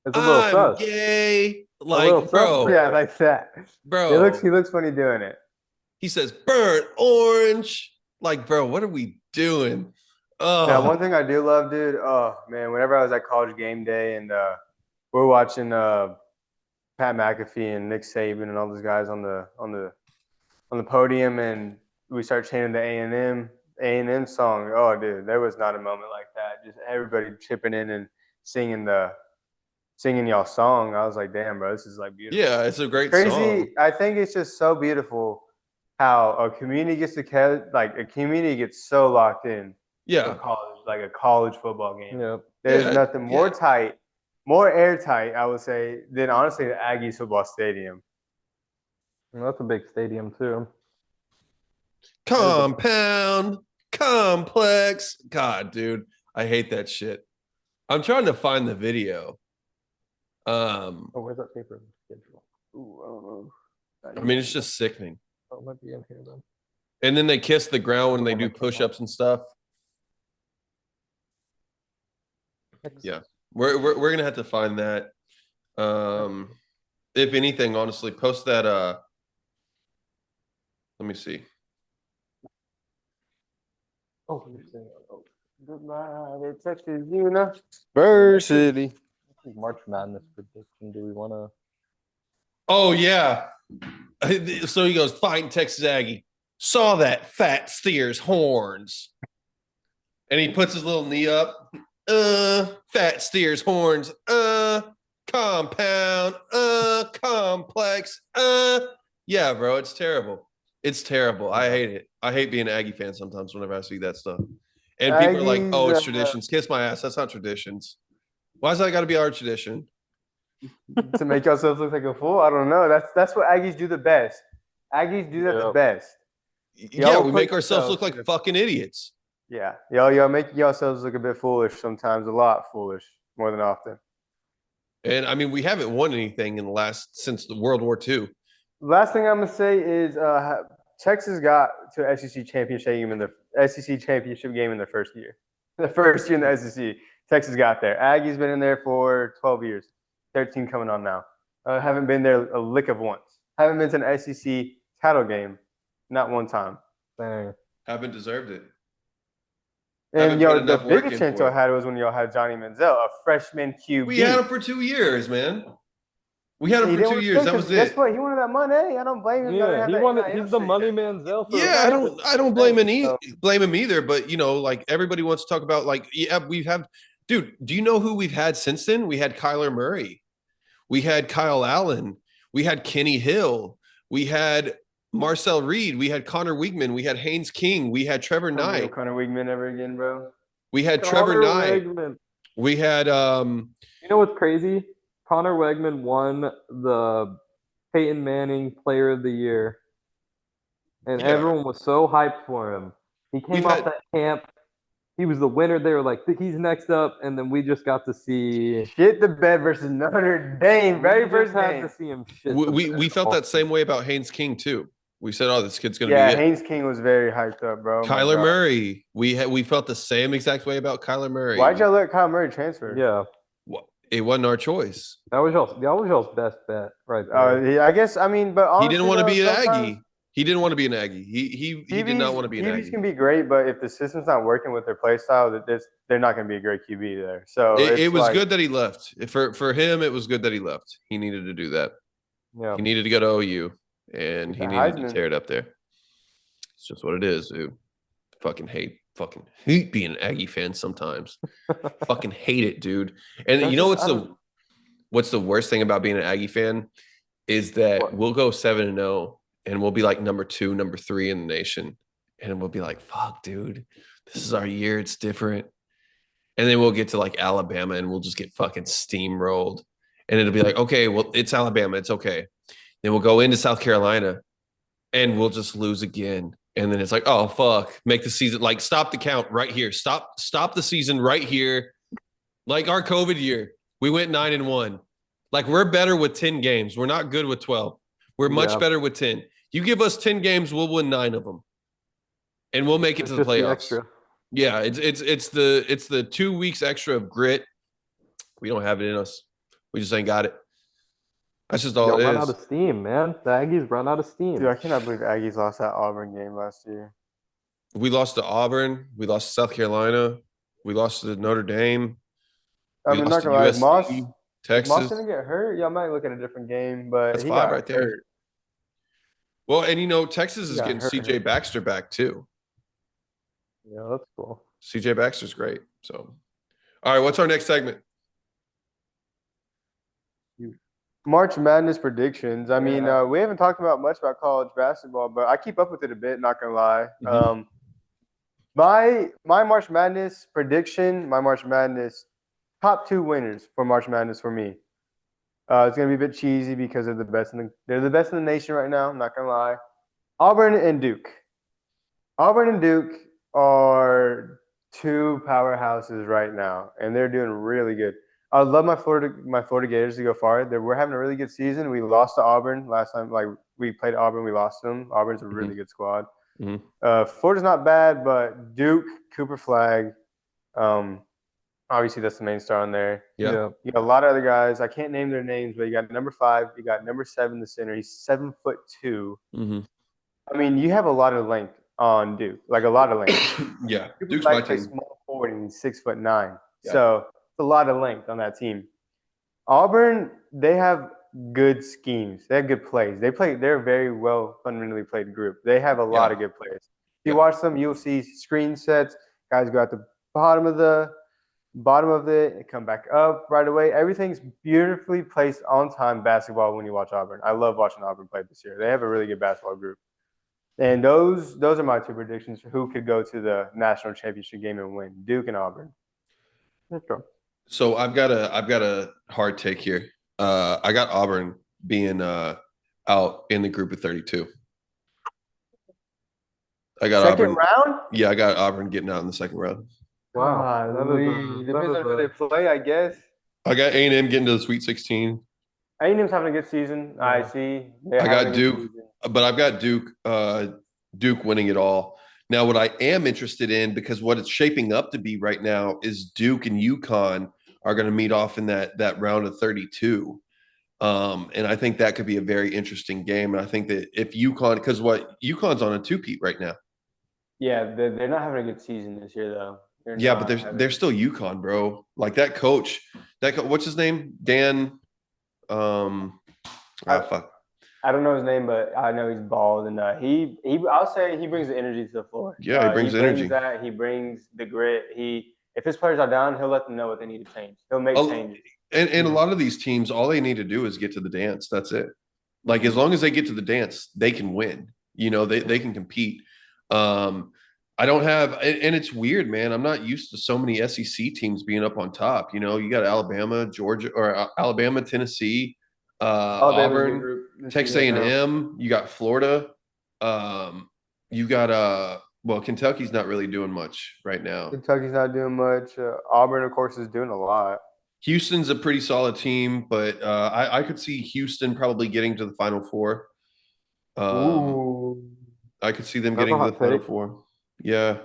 It's a little I'm sus. gay. Like, bro. Yeah, like that. Bro. He looks funny doing it. He says burnt orange. Like, bro, what are we doing? Oh. Now, one thing I do love, dude. Oh man, whenever I was at college game day and we're watching Pat McAfee and Nick Saban and all those guys on the podium, and we start chanting the A&M song. Oh, dude, there was not a moment like that. Just everybody chipping in and singing y'all song. I was like, damn, bro, this is like beautiful. Yeah, it's a great crazy song. I think it's just so beautiful how a community gets so locked in. Yeah, college, like a college football game. Yep. There's nothing more tight, more airtight, I would say, than honestly the Aggies football stadium. And that's a big stadium too. Compound, complex. God, dude, I hate that shit. I'm trying to find the video. Where's that paper schedule? Ooh, I don't know. I mean, it's just sickening. Oh, it might be in here then. And then they kiss the ground when they do push-ups and stuff. Yeah, we're gonna have to find that. If anything, honestly, post that. Let me see. Oh, you're saying, Goodbye, Texas University. March Madness prediction. Do we want to? Oh yeah. So he goes, fighting Texas Aggie. Saw that fat steer's horns, and he puts his little knee up. Fat steer's horns. Compound. Complex. Yeah, bro, it's terrible. It's terrible. I hate it. I hate being an Aggie fan sometimes whenever I see that stuff. And people are like, "Oh, it's traditions." Kiss my ass. That's not traditions. Why's that got to be our tradition? To make ourselves look like a fool? I don't know. That's what Aggies do the best. Aggies do that the best. Yeah, we make ourselves look like fucking idiots. Yeah. Y'all make yourselves look a bit foolish sometimes, a lot foolish, more than often. And I mean, we haven't won anything since the World War II. Last thing I'm gonna say is Texas got to SEC championship game in the first year. The first year in the SEC, Texas got there. Aggie's been in there for 12 years, 13 coming on now. Haven't been there a lick of once. Haven't been to an SEC title game, not one time. Dang. Haven't deserved it. And the biggest chance I had was when y'all had Johnny Manziel, a freshman QB. We had him for 2 years, man. We had him He for didn't 2 want to years. stay That 'cause was guess it. what? He wanted that money. I don't blame him. Yeah, he wanted. He's the money Manziel. For Yeah, I don't blame So- blame him either. But like everybody wants to talk about we have, dude. Do you know who we've had since then? We had Kyler Murray, we had Kyle Allen, we had Kenny Hill, we had Marcel Reed, we had Connor Wigman, we had Haynes King, we had Trevor Don't bring Knight, up Connor Wigman ever again, bro. we had Trevor Connor Knight, Wegman. we had You know what's crazy? Connor Wegman won the Peyton Manning Player of the Year, and Yeah. everyone was so hyped for him. He We've came off had that camp. He was the winner. They were like, he's next up, and then we just got to see. Shit the bed versus Notre Dame. Very We first just had game. to see him shit. we felt that same way about Haynes King too. We said, "Oh, this kid's gonna Yeah, be it." Haynes King was very hyped up, bro. Oh my Kyler God. Murray, we felt the same exact way about Kyler Murray. Why'd y'all let Kyle Murray transfer? Yeah, It wasn't our choice. that was y'all's best bet right there. I guess I mean, but honestly, He didn't want to though, be an sometimes Aggie. He didn't want to be an Aggie. He did not want to be an QBs Aggie. can be great, but if the system's not working with their play style, they're not going to be a great QB there. So It was like, good that he left. For him, it was good that he left. He needed to do that. Yeah, He needed to go to OU, and he The needed to Heisman. tear it up there. It's just what it is, dude. Fucking hate being an Aggie fan sometimes. Fucking hate it, dude. And That's you know just- what's the worst thing about being an Aggie fan is that What? we'll go 7-0 and we'll be like number 2, number 3 in the nation, and we'll be like, "Fuck, dude, this is our year. It's different." And then we'll get to like Alabama and we'll just get fucking steamrolled, and it'll be like, "Okay, well, it's Alabama. It's okay." Then we'll go into South Carolina and we'll just lose again. And then it's like, oh fuck, make the season, like, stop the count right here. Stop the season right here. Like our COVID year, we went 9-1. Like, we're better with 10 games. We're not good with 12. We're much Yeah. better with 10. You give us 10 games, we'll win 9 of them. And we'll make it It's to the just the playoffs. extra. Yeah, it's the 2 weeks extra of grit. We don't have it in us. We just ain't got it. That's just all Y'all it run is. out of steam, man. The Aggies run out of steam. dude, I cannot believe Aggies lost that Auburn game last year. We lost to Auburn. We lost to South Carolina. We lost to Notre Dame. I'm We not lost to gonna lie, USC, Moss. If Moss Texas. didn't get hurt, y'all might look at a different game, but That's he 5 got right there. hurt. Well, and Texas is got getting hurt. CJ Baxter back too. Yeah, that's cool. CJ Baxter's great. So, all right, what's our next segment? March Madness predictions. I mean, Yeah. we haven't talked about much about college basketball, but I keep up with it a bit. Not gonna lie. Mhm. My March Madness prediction, my March Madness top 2 winners for March Madness for me. It's gonna be a bit cheesy because they're the best in the nation right now. I'm not gonna lie. Auburn and Duke. Auburn and Duke are 2 powerhouses right now, and they're doing really good. I love my Florida Gators to go far. We're having a really good season. We lost to Auburn last time. Like, we played Auburn, we lost to them. Auburn's a really good squad. Mhm. Florida's not bad, but Duke, Cooper Flag, obviously that's the main star on there. Yeah. You got a lot of other guys. I can't name their names, but you got number 5, you got number 7, the center. He's 7'2". Mhm. I mean, you have a lot of length on Duke, like a lot of length. Yeah. Cooper Duke's my Flag plays team. small forward and he's 6'9". Yeah. So it's a lot of length on that team. Auburn, they have good schemes. They have good plays. They're a very well fundamentally played group. They have a lot of good players. If you watch them, you'll see screen sets. Guys go at the bottom of it and come back up right away. Everything's beautifully placed on time basketball when you watch Auburn. I love watching Auburn play this year. They have a really good basketball group. And those are my 2 predictions for who could go to the national championship game and win: Duke and Auburn. So I've got a hard take here. I got Auburn being out in the group of 32. I got Second Auburn. round? Yeah, I got Auburn getting out in the second round. Wow. Depends on who they play, I guess. I got A&M getting to the Sweet 16. A&M's having a good season. I see. They're I having got a good Duke, season. but I've got Duke winning it all. Now, what I am interested in, because what it's shaping up to be right now, is Duke and UConn are going to meet off in that round of 32. And I think that could be a very interesting game. And I think that if UConn, because UConn's on a 2-peat right now. Yeah, they're not having a good season this year, though. Yeah, but they're still UConn, bro. Like that coach, what's his name? Dan. Fuck. I don't know his name, but I know he's bald, and I'll say he brings the energy to the floor. Yeah, he brings he energy. brings that. He brings the grit. If his players are down, he'll let them know what they need to change. He'll make changes. And a lot of these teams, all they need to do is get to the dance. That's it. Like as long as they get to the dance, they can win. You know, they can compete. I don't have, and it's weird, man. I'm not used to so many SEC teams being up on top. You know, you got Alabama, Georgia, or Alabama, Tennessee, Alabama's a good Auburn, group this Texas season right now. A&M. You got Florida. You got well, Kentucky's not really doing much right now. Kentucky's not doing much. Auburn, of course, is doing a lot. Houston's a pretty solid team, but I could see Houston probably getting to the Final Four. Ooh, I could see them That's a getting to the hot Final take. Four. Yeah.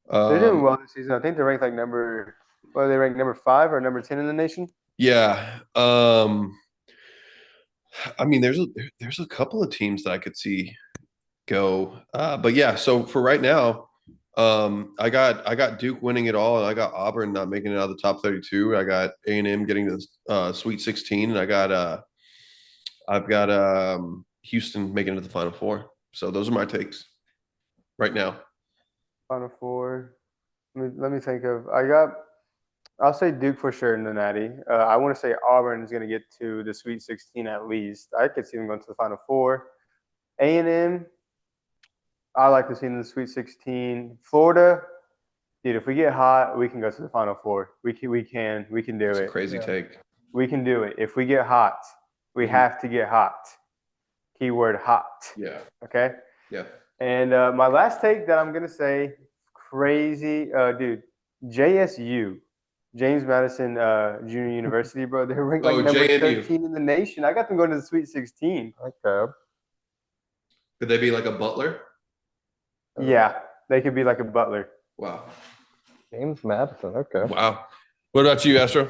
they're doing well this season. I think they're ranked like what are they ranked, number 5 or number 10 in the nation? Yeah. I mean, there's a couple of teams that I could see go. But yeah, so for right now, I got Duke winning it all, and I got Auburn not making it out of the top 32. I got A&M getting to the Sweet 16, and I've got Houston making it to the Final Four. So those are my takes right now. Final Four. Let me think of. I'll say Duke for sure in the Natty. I want to say Auburn is going to get to the Sweet 16 at least. I could see them going to the Final Four. A&M, I like to see them in the Sweet 16. Florida, dude, if we get hot, we can go to the Final Four. We can do It's a it. crazy take. We can do it. If we get hot, we have to get hot. Keyword hot. Yeah. Okay. Yeah. And my last take that I'm gonna say, crazy, dude, JSU, James Madison Junior University, bro. They're ranked like number JMU. 13 in the nation. I got them going to the Sweet 16. Okay. Could they be like a Butler? Yeah, they could be like a Butler. Wow. James Madison. Okay. Wow. What about you, Astro?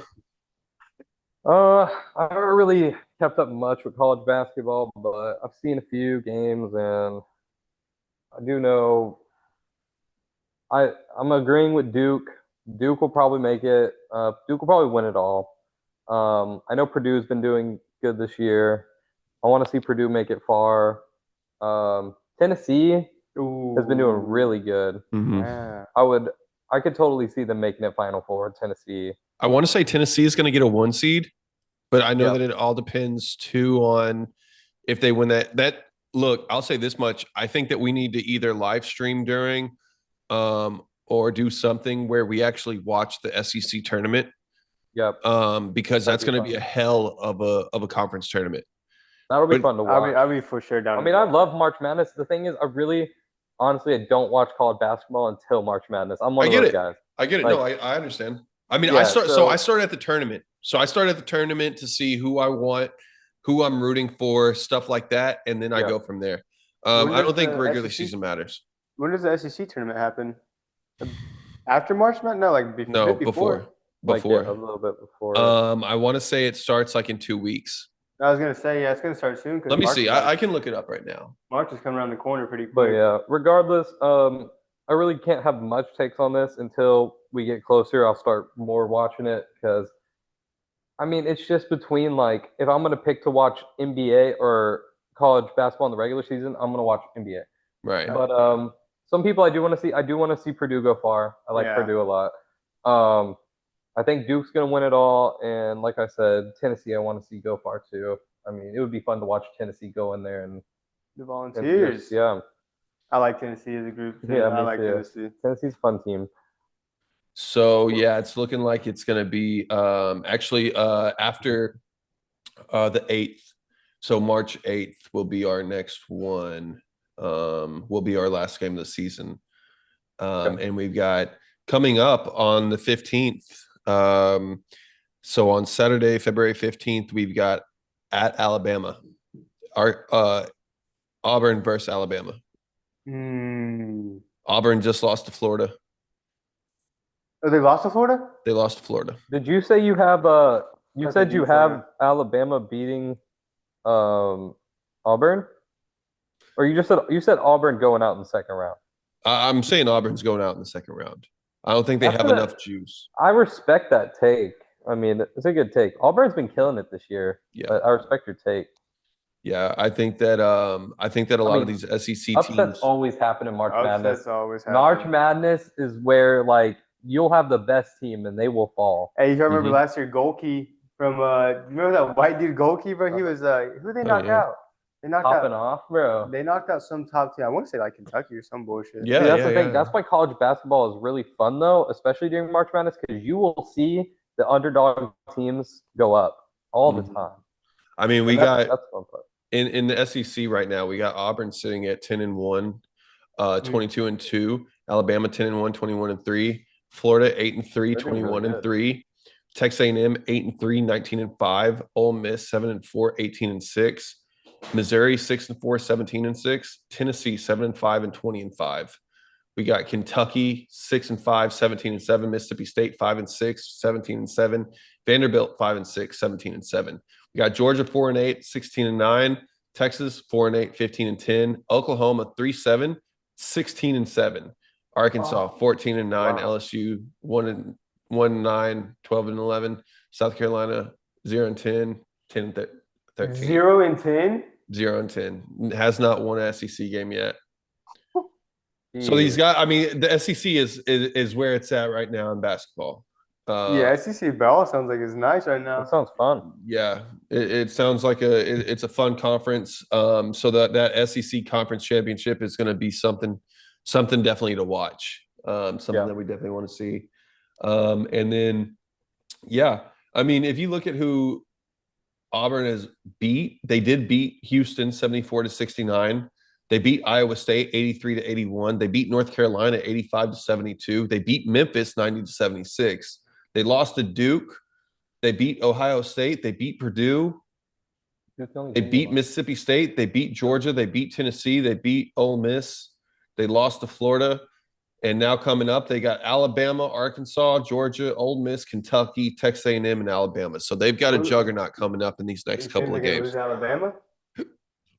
I haven't really kept up much with college basketball, but I've seen a few games, and I do know I'm agreeing with Duke. Duke will probably make it. Duke will probably win it all. I know Purdue's been doing good this year. I want to see Purdue make it far. Tennessee has been doing really good. Yeah. I could totally see them making it Final Four. Tennessee. I want to say Tennessee is going to get a 1 seed, but I know Yep. that it all depends too on if they win that. Look, I'll say this much. I think that we need to either live stream during or do something where we actually watch the SEC tournament. Yep. Because that's going to be fun. a hell of a conference tournament. That'll be But fun to watch. I'll be for sure down. I mean, I love March Madness. The thing is, honestly, I don't watch college basketball until March Madness. I'm one of those guys. I get it. Like, no, I understand. I mean, Yeah, I so- started at the tournament. So I started at the tournament to see who I want, who I'm rooting for, stuff like that, and then I Yeah. go from there. When I don't does think the regular SEC season matters. When does the SEC tournament happen? After March Madness? No, like No, before. like, before. yeah, a little bit before. I want to say it starts like in 2 weeks. I was gonna say, yeah, it's gonna start soon. Let me see. I can look it up right now. March is coming around the corner pretty quick. But yeah, regardless, I really can't have much takes on this until we get closer. I'll start more watching it because, I mean, it's just between like if I'm gonna pick to watch NBA or college basketball in the regular season, I'm gonna watch NBA. Right. But some people I do want to see. I do want to see Purdue go far. I like Yeah. Purdue a lot. I think Duke's gonna win it all, and like I said, Tennessee I want to see go far too. I mean, it would be fun to watch Tennessee go in there and The Volunteers. yeah, I like Tennessee as a group. Too. Yeah, I me like too. Tennessee. Tennessee's a fun team. So yeah, it's looking like it's going to be actually after the 8th. So March 8th will be our next one. Will be our last game of the season. And we've got coming up on the 15th. So on Saturday, February 15th, we've got at Alabama. Our Auburn versus Alabama. Auburn just lost to Florida. Oh, they lost to Florida? They lost to Florida. Did you say you have you That's said a you beat have Florida. Alabama beating Auburn? Or you said Auburn going out in the second round? I'm saying Auburn's going out in the second round. I don't think they After have that- enough juice. I respect that take. I mean, it's a good take. Auburn's been killing it this year. Yeah. But I respect your take. Yeah, I think that a lot of these SEC Upsets teams. always happen in March Madness. Upsets always happen. March Madness is where like you'll have the best team and they will fall. Hey, you gotta remember Mhm. last year, Golke from remember that white dude Golke, bro? He was who they Oh, knocked yeah. out? They knocked Popping out. off, bro. They knocked out some top team. I want to say like Kentucky or some bullshit. Yeah, See, that's yeah, the thing. yeah. That's why college basketball is really fun, though, especially during March Madness, because you will see the underdog teams go up all the Mhm. time. I mean, we And got that's fun part. in the SEC right now, we got Auburn sitting at 10-1, 22-2, Alabama 10-1, 21-3, Florida 8-3, They're doing really 21-3, Texas A&M 8-3, 19-5, Ole Miss 7-4, 18-6, Missouri 6-4, 17-6, Tennessee 7-5 and 20-5. We got Kentucky 6-5, 17-7, Mississippi State 5-6, 17-7, Vanderbilt 5-6, 17-7. We got Georgia 4-8, 16-9, Texas 4-8, 15-10, Oklahoma 3-7, 16-7, Arkansas 14-9, Wow. LSU 1-9, 12-11, South Carolina 0-10, 10-13. 0-10. 0-10. Has not won an SEC game yet. So these Jeez. guys, I mean, the SEC is where it's at right now in basketball. Yeah, SEC ball sounds like it's nice right now. That sounds fun. Yeah, it sounds like it's a fun conference. So that SEC conference championship is going to be something definitely to watch. Something Yeah. that we definitely want to see. And then, yeah, I mean, if you look at who Auburn has beat, they did beat Houston 74-69. They beat Iowa State 83-81. They beat North Carolina 85-72. They beat Memphis 90-76. They lost to Duke. They beat Ohio State. They beat Purdue. They beat Mississippi State. They beat Georgia. They beat Tennessee. They beat Ole Miss. They lost to Florida. And now coming up, they got Alabama, Arkansas, Georgia, Ole Miss, Kentucky, Texas A&M, and Alabama. So they've got a juggernaut coming up in these next couple of games. Lose Alabama?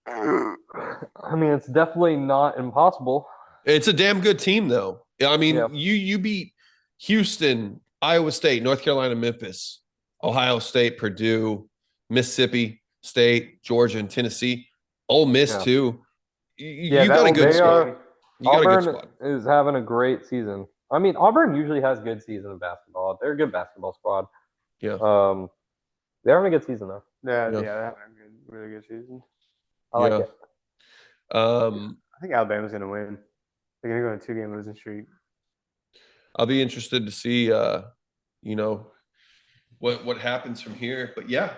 I mean, it's definitely not impossible. It's a damn good team, though. I mean, Yeah. you beat Houston, Iowa State, North Carolina, Memphis, Ohio State, Purdue, Mississippi State, Georgia, and Tennessee. Ole Miss Yeah. too. Yeah, You got a that good they squad. are. You got a good Auburn squad. is having a great season. I mean, Auburn usually has good season in basketball. They're a good basketball squad. Yeah. They're having a good season though. Yeah, Yeah. they're having a good, really good season. I like it. I think Alabama's gonna win. They're gonna go on a 2-game losing streak. I'll be interested to see you know, what happens from here. But yeah,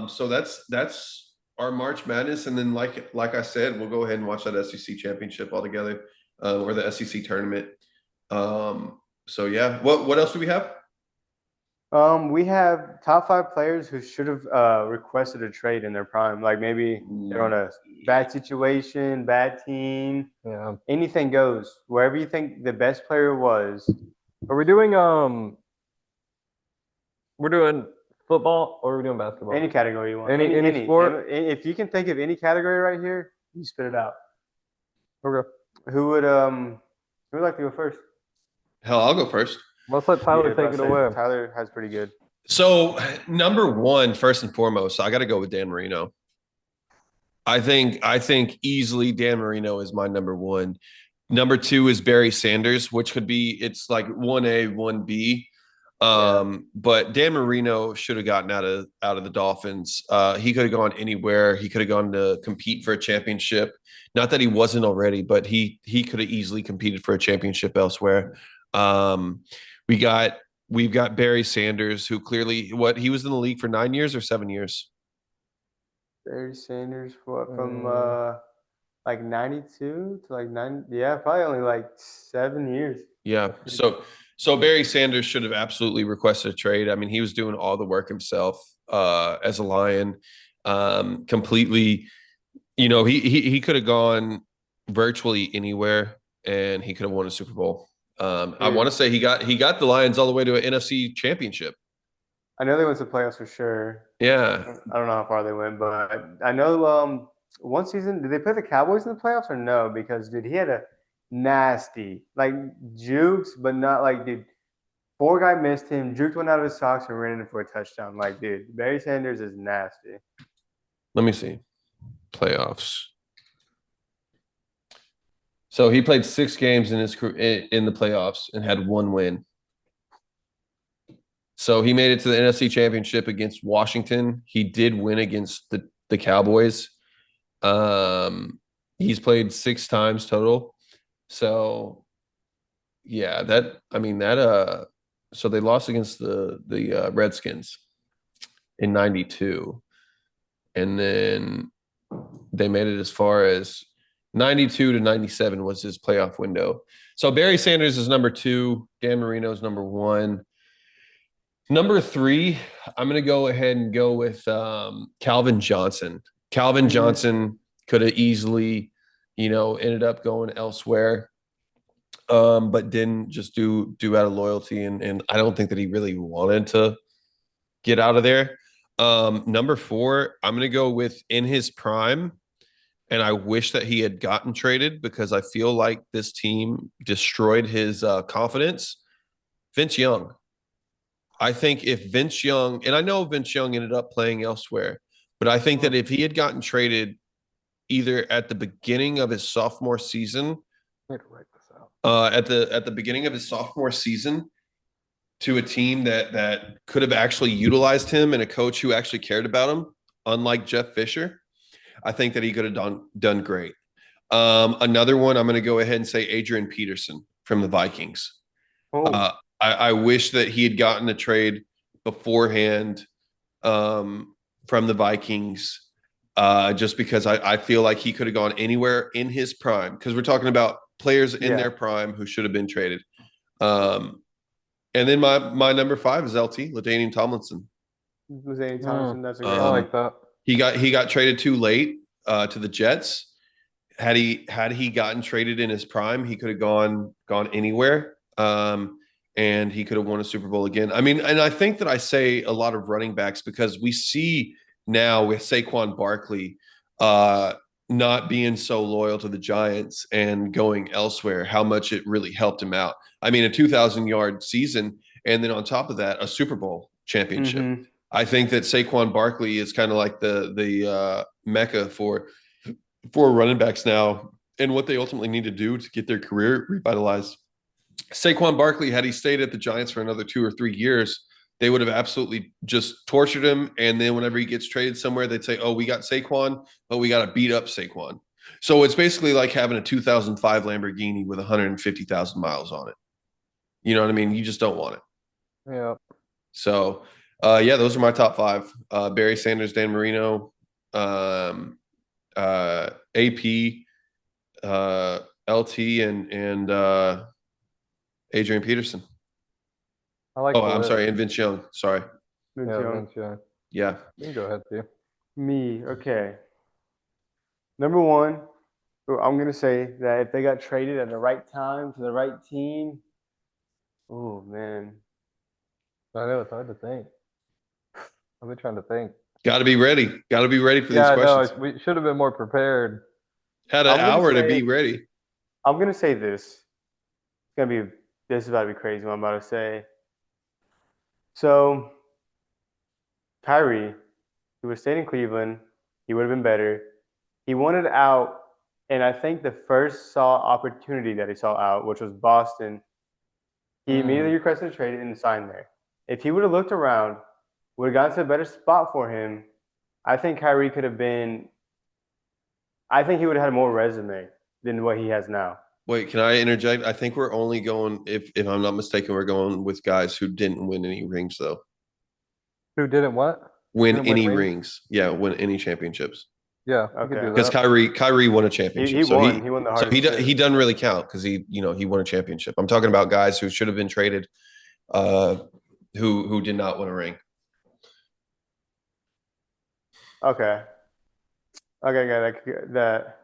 so that's our March Madness, and then like I said, we'll go ahead and watch that SEC championship all together, or the SEC tournament. So yeah, what else do we have? We have top 5 players who should have requested a trade in their prime. Like maybe they're on a bad situation, bad team. Yeah. Anything goes. Wherever you think the best player was. Are we doing we're doing football or are we doing basketball? Any category you want. Any sport? If you can think of any category right here, you spit it out. Okay. Who would like to go first? Hell, I'll go first. Let's let Tyler Yeah, take it away. Tyler has pretty good. So number one, first and foremost, I got to go with Dan Marino. I think easily Dan Marino is my number one. Number two is Barry Sanders, which could be, it's like 1A, 1B. But Dan Marino should have gotten out of the Dolphins. He could have gone anywhere. He could have gone to compete for a championship. Not that he wasn't already, but he could have easily competed for a championship elsewhere. We've got Barry Sanders, who clearly he was in the league for 9 years or 7 years. Barry Sanders from like 92 to like 9. Yeah, probably only like 7 years. Yeah. So Barry Sanders should have absolutely requested a trade. I mean, he was doing all the work himself as a Lion. Completely, he could have gone virtually anywhere and he could have won a Super Bowl. I want to say he got the Lions all the way to an NFC championship. I know they went to playoffs for sure. Yeah. I don't know how far they went, but I know one season, did they play the Cowboys in the playoffs or no? Because dude, he had a nasty like jukes, but not like dude. 4 guy missed him, juked one out of his socks and ran in for a touchdown. Like dude, Barry Sanders is nasty. Let me see. playoffs. So he played 6 games in his in the playoffs and had 1 win. So he made it to the NFC Championship against Washington. He did win against the Cowboys. He's played 6 times total. So yeah, so they lost against the Redskins in 92. And then they made it as far as 92 to 97 was his playoff window. So Barry Sanders is number 2, Dan Marino is number 1. Number 3, I'm going to go ahead and go with Calvin Johnson. Calvin Johnson could have easily, ended up going elsewhere, but didn't, just do out of loyalty. And I don't think that he really wanted to get out of there. Number 4, I'm going to go with in his prime. And I wish that he had gotten traded because I feel like this team destroyed his confidence. Vince Young. I think if Vince Young, and I know Vince Young ended up playing elsewhere, but I think that if he had gotten traded either at the beginning of his sophomore season, I need to write this out. at the beginning of his sophomore season, to a team that could have actually utilized him and a coach who actually cared about him, unlike Jeff Fisher, I think that he could have done great. Another one, I'm going to go ahead and say Adrian Peterson from the Vikings. I wish that he had gotten a trade beforehand from the Vikings, just because I feel like he could have gone anywhere in his prime, because we're talking about players in their prime who should have been traded. And then my number 5 is LT, LaDainian Tomlinson. LaDainian Tomlinson, that's a great I like that. He got traded too late to the Jets. Had he gotten traded in his prime, he could have gone anywhere. And he could have won a Super Bowl again. I mean, and I think that I say a lot of running backs because we see now with Saquon Barkley not being so loyal to the Giants and going elsewhere, how much it really helped him out. I mean, a 2,000-yard season, and then on top of that, a Super Bowl championship. I think that Saquon Barkley is kind of like the mecca for running backs now, and what they ultimately need to do to get their career revitalized. Saquon Barkley, had he stayed at the Giants for another 2 or 3 years, they would have absolutely just tortured him. And then whenever he gets traded somewhere, they'd say, "Oh, we got Saquon, but we got to beat up Saquon." So it's basically like having a 2005 Lamborghini with 150,000 miles on it. You know what I mean? You just don't want it. Yeah. So, yeah, those are my top 5. Barry Sanders, Dan Marino, AP, LT, and Adrian Peterson. I like. I'm sorry, and Vince Young. Sorry. Vince Young. Vince Young. Yeah. You can go ahead, too. Me, okay. Number 1, I'm gonna say that if they got traded at the right time to the right team, oh man, I know it's hard to think. I've been trying to think. Got to be ready. Got to be ready for these questions. No, we should have been more prepared. Had an hour to be ready. I'm gonna say this. This is about to be crazy. What I'm about to say. So, Kyrie, he was staying in Cleveland. He would have been better. He wanted out, and I think the first opportunity that he saw out, which was Boston, he immediately requested a trade and signed there. If he would have looked around, would have gotten to a better spot for him, I think Kyrie could have been. I think he would have had a more resume than what he has now. Wait, can I interject? I think we're only going, if I'm not mistaken, we're going with guys who didn't win any rings, though. Who didn't what? Win any rings? Yeah, win any championships. Yeah, okay. Because Kyrie won a championship. He won. He won the hardest. So he doesn't really count because he won a championship. I'm talking about guys who should have been traded, who did not win a ring. Okay, that.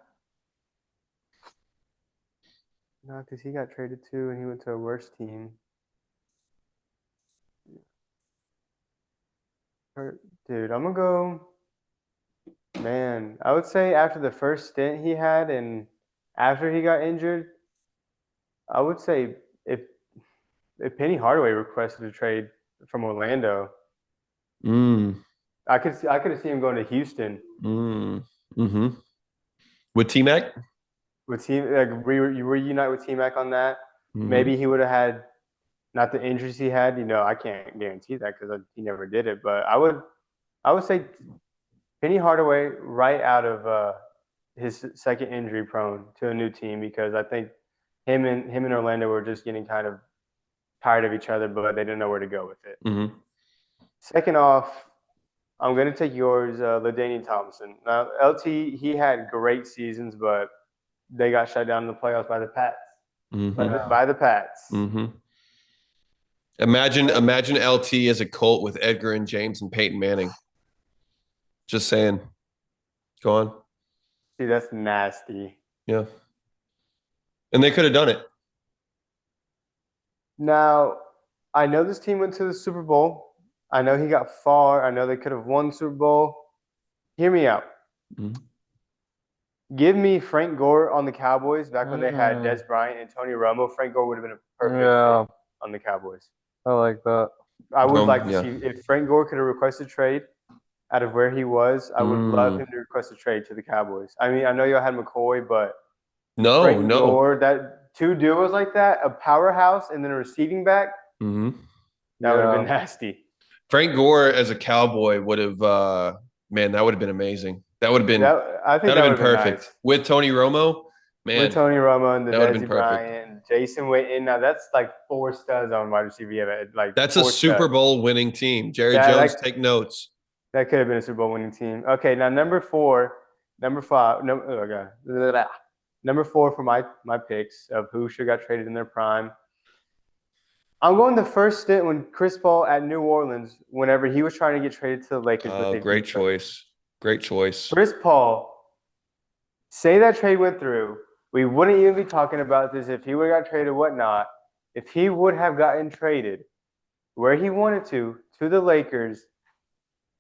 No, because he got traded too, and he went to a worse team. Dude, I'm gonna go. Man, I would say after the first stint he had, and after he got injured, I would say if Penny Hardaway requested a trade from Orlando, I could have seen him going to Houston. Mm-hmm. With T-Mac? with team like you reunite with T Mac on that. Mhm. Maybe he would have had not the injuries he had. I can't guarantee that because he never did it. But I would say Penny Hardaway right out of his second injury prone to a new team because I think him and Orlando were just getting kind of tired of each other, but they didn't know where to go with it. Mhm. Second off, I'm gonna take yours, LaDainian Thompson. Now LT, he had great seasons, but they got shut down in the playoffs by the Pats. Mhm. By the Pats. Mhm. Imagine LT as a Colt with Edgar and James and Peyton Manning. Just saying. Go on. See, that's nasty. Yeah. And they could have done it. Now, I know this team went to the Super Bowl. I know he got far. I know they could have won the Super Bowl. Hear me out. Mhm. Give me Frank Gore on the Cowboys back when they had Des Bryant and Tony Romo. Frank Gore would have been a perfect fit on the Cowboys. I like that. I would like to Yeah. see if Frank Gore could have requested trade out of where he was. I would love him to request a trade to the Cowboys. I mean, I know y'all had McCoy, but Frank No. Gore, that two duos like that, a powerhouse and then a receiving back, Mhm. that would have been nasty. Frank Gore as a Cowboy would have man, that would have been amazing. That would have been I think that would have been perfect. nice. With Tony Romo, man. With Tony Romo and the that would have been Desi perfect. Bryant, Jason Witten. Now that's like 4 studs on wide receiver. Yeah, like That's a 4 Super studs. Bowl winning team. Jerry That- Jones, that- take notes. That could have been a Super Bowl winning team. Okay, now number 5. No, okay. Number 4 for my picks of who should got traded in their prime. I'm going the first stint when Chris Paul at New Orleans, whenever he was trying to get traded to the Lakers. Oh, great choice. Great choice. Chris Paul, say that trade went through. We wouldn't even be talking about this if he would have got traded, whatnot. If he would have gotten traded where he wanted to the Lakers,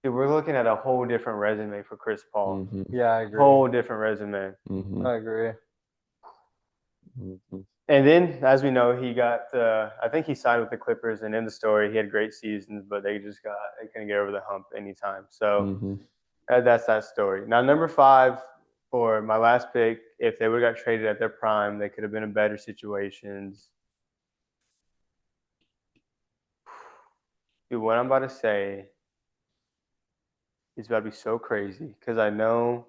dude, we're looking at a whole different resume for Chris Paul. Mhm. Yeah, I agree. Whole different resume. Mhm. I agree. Mhm. And then, as we know, he got. I think he signed with the Clippers, and in the story, he had great seasons, but they couldn't get over the hump anytime. So Mhm. that's that story. Now, number 5 for my last pick, if they would have got traded at their prime, they could have been in better situations. Dude, what I'm about to say is about to be so crazy because I know.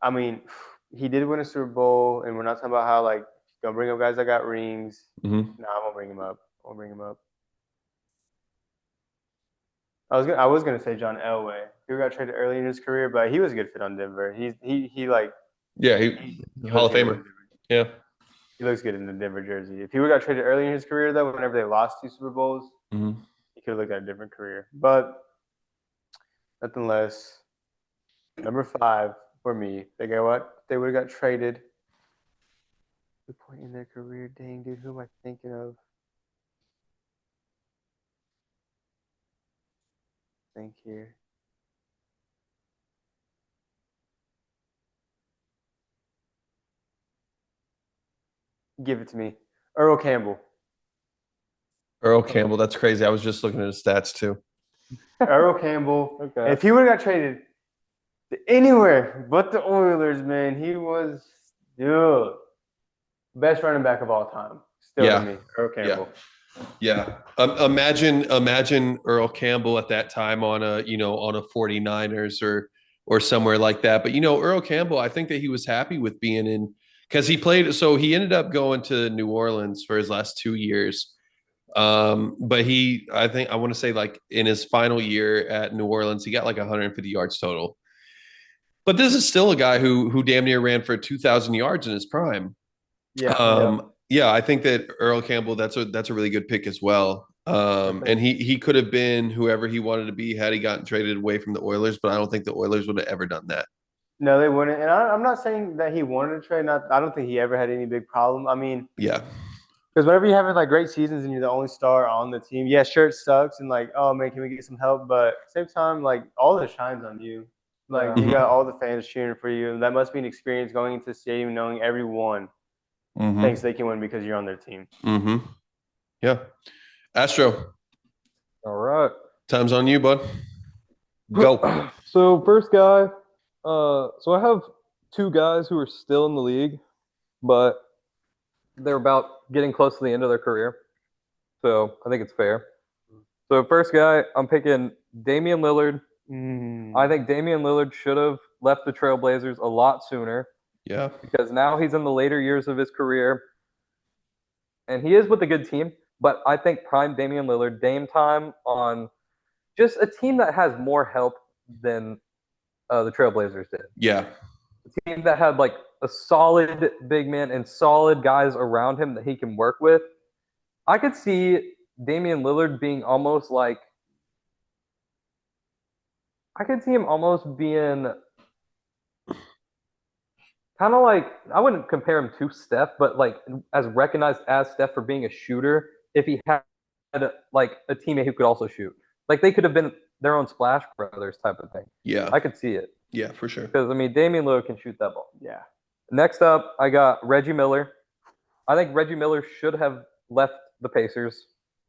I mean, he did win a Super Bowl, and we're not talking about how like don't bring up guys that got rings. Mhm. No, I won't bring him up. I was gonna say John Elway, who got traded early in his career, but he was a good fit on Denver. He like Yeah, he Hall of looks good Famer. Yeah. he looks good in the Denver jersey. If he would have got traded early in his career though, whenever they lost 2 Super Bowls, Mhm. he could have looked at a different career. But nothing less. Number 5 for me. They got what? They would have got traded. Good point in their career. Dang, dude, who am I thinking of? Think here. Give it to me. Earl Campbell. Earl Campbell, that's crazy. I was just looking at his stats too. Earl Campbell. Okay. If he would have got traded to anywhere but the Oilers, man, he was best running back of all time. Still Yeah. to me, Earl Campbell. Yeah. Imagine Earl Campbell at that time on a 49ers or somewhere like that. But Earl Campbell, I think that he was happy with being in because he played. So he ended up going to New Orleans for his last 2 years. But I want to say like in his final year at New Orleans, he got like 150 yards total. But this is still a guy who damn near ran for 2,000 yards in his prime. Yeah. Yeah, I think that Earl Campbell, that's a really good pick as well. And he could have been whoever he wanted to be had he gotten traded away from the Oilers, but I don't think the Oilers would have ever done that. No, they wouldn't. And I'm not saying that he wanted to trade. I don't think he ever had any big problem. I mean, Yeah. because whenever you're having like great seasons and you're the only star on the team, yeah, sure it sucks and like, oh man, can we get some help? But at the same time, like all the shine's on you. Like you got all the fans cheering for you. And that must be an experience going into the stadium knowing everyone thinks they can win because you're on their team. Mm-hmm. Yeah. Astro, All right. time's on you, bud. Go. So first guy, so I have two guys who are still in the league, but they're about getting close to the end of their career. So I think it's fair. So first guy, I'm picking Damian Lillard. I think Damian Lillard should have left the Trailblazers a lot sooner. Yeah. Because now he's in the later years of his career. And he is with a good team. But I think prime Damian Lillard, Dame time on just a team that has more help than the Trailblazers did. Yeah. A team that had like a solid big man and solid guys around him that he can work with. I could see Damian Lillard being almost like I could see him almost being kind of like I wouldn't compare him to Steph, but like as recognized as Steph for being a shooter if he had like a teammate who could also shoot. Like they could have been their own Splash Brothers type of thing. Yeah. I could see it. Yeah, for sure. Because I mean Damian Lillard can shoot that ball. Yeah. Next up, I got Reggie Miller. I think Reggie Miller should have left the Pacers.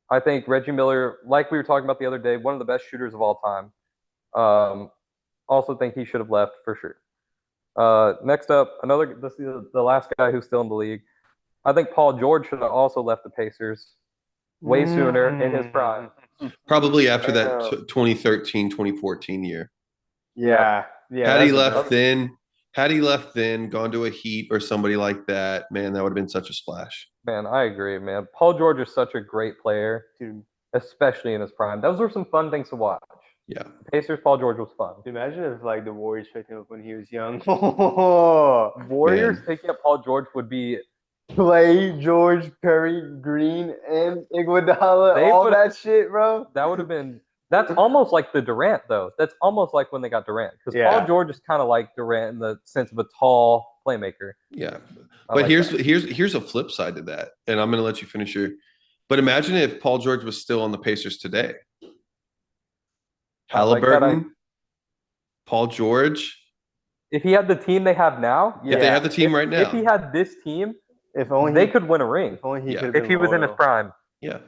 I think Reggie Miller, like we were talking about the other day, one of the best shooters of all time. Also think he should have left for sure. Next up, this is the last guy who's still in the league. I think Paul George should have also left the Pacers way sooner in his prime. Probably after that 2013, 2014 year. Yeah. Had he left then, gone to a Heat or somebody like that, man, that would have been such a splash. Man, I agree, man. Paul George is such a great player, Dude, especially in his prime. Those were some fun things to watch. Yeah. Pacers, Paul George was fun. imagine if like the Warriors picked him up when he was young. Warriors Man. picking up Paul George would be Clay, George, Perry, Green, and Iguodala, They all would- that shit, bro. that would have been that's almost like the Durant though. That's almost like when they got Durant because Yeah. Paul George is kind of like Durant in the sense of a tall playmaker. Yeah. I But like here's that. here's a flip side to that. And I'm gonna let you finish your but imagine if Paul George was still on the Pacers today. I like that. Halliburton, Paul George. If he had the team they have now, If they have the team right now. If he had this team, If only they he, could win a ring if only he Yeah. could if he was in his prime. Yeah.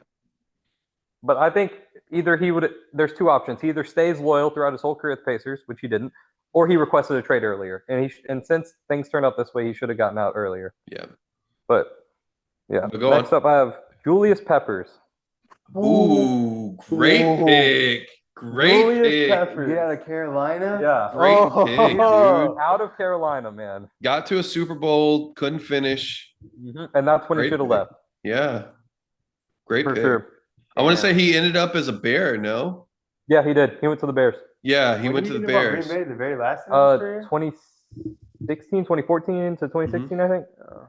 But I think either he would. There's two options. He either stays loyal throughout his whole career at the Pacers, which he didn't, or he requested a trade earlier. And since things turned out this way, he should have gotten out earlier. Yeah. But yeah. But go Next on. up, I have Julius Peppers. Ooh, great Ooh. pick. Great Julius pick. Peppers. get out of Carolina. Yeah. Great pick, dude. Out of Carolina, man. Got to a Super Bowl, couldn't finish. And that's when he Great should have pick. left. Yeah. Great For pick. sure. I want to Damn. say he ended up as a Bear, no? Yeah, he did. He went to the Bears. Yeah, he When went did to the get about Bears. Green Bay, the very last time of his career? 2016, 2014 to 2016, I think. It's a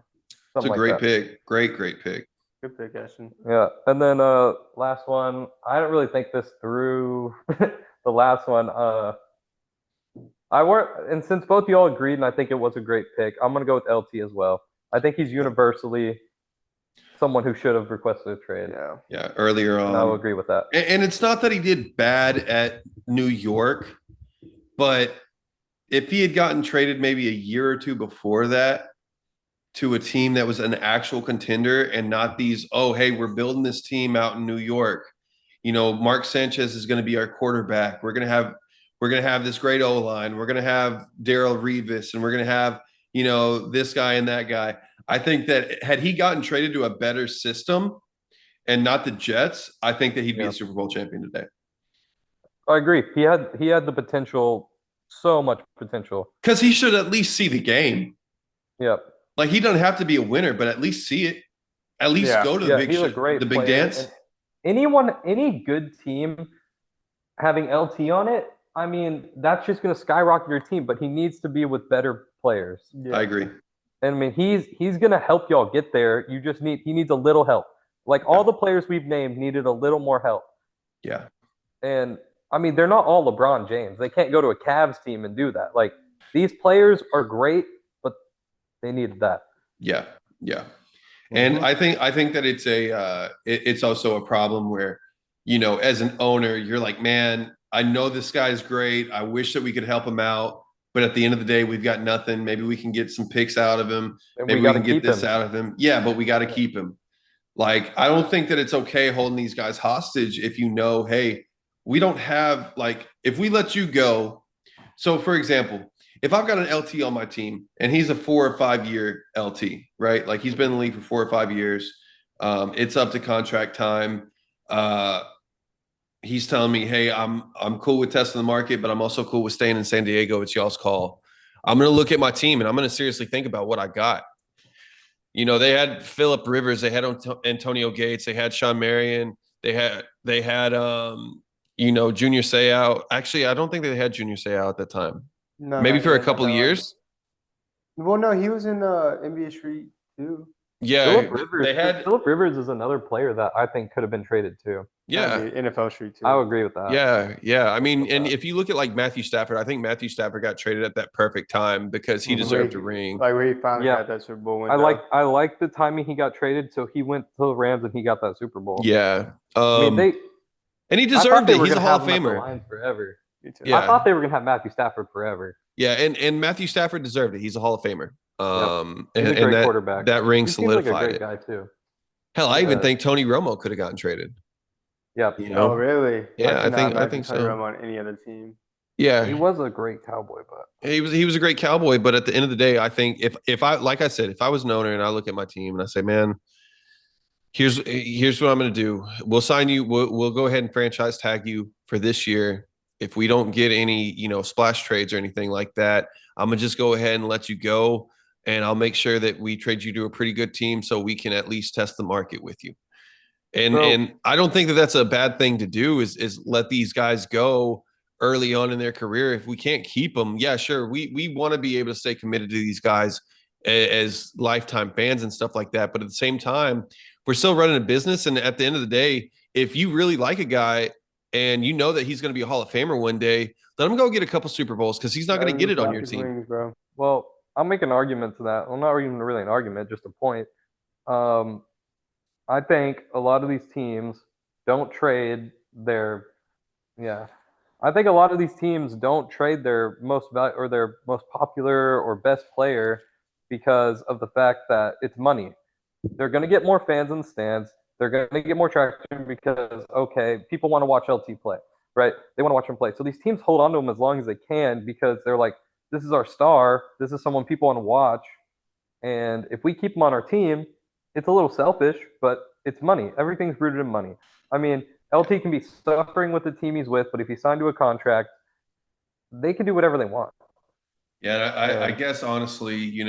Something like great that. pick. Great pick. Good pick, Ashton. Yeah. And then last one, I didn't really think this through. The last one, and since both y'all agreed, and I think it was a great pick, I'm gonna go with LT as well. I think he's universally someone who should have requested a trade. Yeah. Yeah, earlier And I will on. agree with that. And it's not that he did bad at New York, but if he had gotten traded maybe a year or two before that to a team that was an actual contender and not these, oh, hey, we're building this team out in New York. You know, Mark Sanchez is going to be our quarterback. We're going to have this great O-line. We're going to have Darrell Revis, and we're going to have, you know, this guy and that guy. I think that had he gotten traded to a better system and not the Jets, I think that he'd be a Super Bowl champion today. I agree. He had the potential, so much potential. Because he should at least see the game. Yep. Like he doesn't have to be a winner, but at least see it. At least Yeah. go to the big he's a great the big player. dance. And any good team having LT on it, I mean, that's just going to skyrocket your team. But he needs to be with better players. Yeah. I agree. And I mean, he's going to help y'all get there. He needs a little help. Like all the players we've named needed a little more help. Yeah. And I mean, they're not all LeBron James. They can't go to a Cavs team and do that. Like these players are great, but they needed that. Yeah. Yeah. And I think that it's also a problem where, you know, as an owner, you're like, man, I know this guy's great. I wish that we could help him out. But at the end of the day, we've got nothing. Maybe we can get some picks out of him. And Maybe we gotta can get keep this him. out of him. Yeah, but we got to keep him. Like, I don't think that it's okay holding these guys hostage if you know, hey, we don't have, like, if we let you go. So, for example, if I've got an LT on my team and he's a 4 or 5 year LT, right? Like he's been in the league for 4 or 5 years. It's up to contract time. He's telling me, hey, I'm cool with testing the market, but I'm also cool with staying in San Diego. It's y'all's call. I'm going to look at my team and I'm going to seriously think about what I got. You know, they had Phillip Rivers, they had Antonio Gates, they had Sean Marion, they had Junior Seau. Actually, I don't think they had Junior Seau at that time. No, Maybe not for a yet, couple not that years. Well, no, he was in NBA Street too. Yeah, They had Phillip Rivers is another player that I think could have been traded too. yeah, NFL Street too. I would agree with that. yeah. I mean, and if you look at like Matthew Stafford, I think Matthew Stafford got traded at that perfect time because he deserved a ring. Like where he finally got that Super Bowl win. I like the timing he got traded, so he went to the Rams and he got that Super Bowl. Yeah, I mean and he deserved it. He's a Hall of Famer forever. Yeah. I thought they were gonna have Matthew Stafford forever. Yeah, and Matthew Stafford deserved it. He's a Hall of Famer. He's a great quarterback. That ring he solidified like a great it. guy too. Hell, I even think Tony Romo could have gotten traded. Yeah. You know? Oh, really? Yeah, I think Tony so. Romo on any other team. Yeah, he was a great Cowboy, but he was a great Cowboy. But at the end of the day, I think if I like I said, if I was an owner and I look at my team and I say, man, here's what I'm going to do. We'll sign you. We'll go ahead and franchise tag you for this year. If we don't get any, splash trades or anything like that, I'm gonna just go ahead and let you go, and I'll make sure that we trade you to a pretty good team so we can at least test the market with you. And I don't think that that's a bad thing to do. Is let these guys go early on in their career. If we can't keep them, yeah, sure, we want to be able to stay committed to these guys as lifetime fans and stuff like that. But at the same time, we're still running a business, and at the end of the day, if you really like a guy and you know that he's going to be a Hall of Famer one day, let him go get a couple Super Bowls because he's not going to get it on your team. Rings, bro. Well, I'll make an argument to that. Well, not even really an argument, just a point. I think a lot of these teams don't trade their I think a lot of these teams don't trade their most value or their most popular or best player because of the fact that it's money. They're going to get more fans in the stands. They're going to get more traction because, okay, people want to watch LT play, right? They want to watch him play. So these teams hold on to him as long as they can because they're like, this is our star. This is someone people want to watch. And if we keep him on our team, it's a little selfish, but it's money. Everything's rooted in money. I mean, LT can be suffering with the team he's with, but if he's signed to a contract, they can do whatever they want. Yeah, I guess honestly,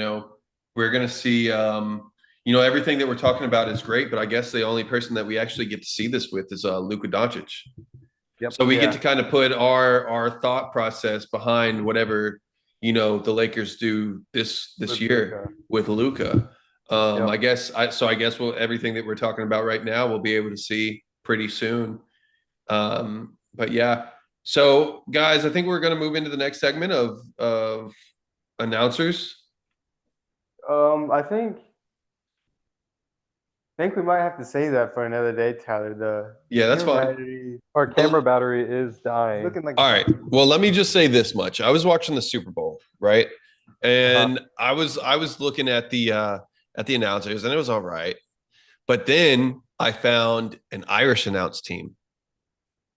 we're going to see everything that we're talking about is great, but I guess the only person that we actually get to see this with is Luka Doncic. Yep. So we get to kind of put our thought process behind whatever, the Lakers do this year with Luka. I guess everything that we're talking about right now we'll be able to see pretty soon. But yeah. So guys, I think we're going to move into the next segment of announcers. I think we might have to save that for another day, Tyler. That's fine. Our camera battery is dying. Looking like all right. Well, let me just say this much. I was watching the Super Bowl, right? And I was looking at the announcers, and it was all right. But then I found an Irish announce team.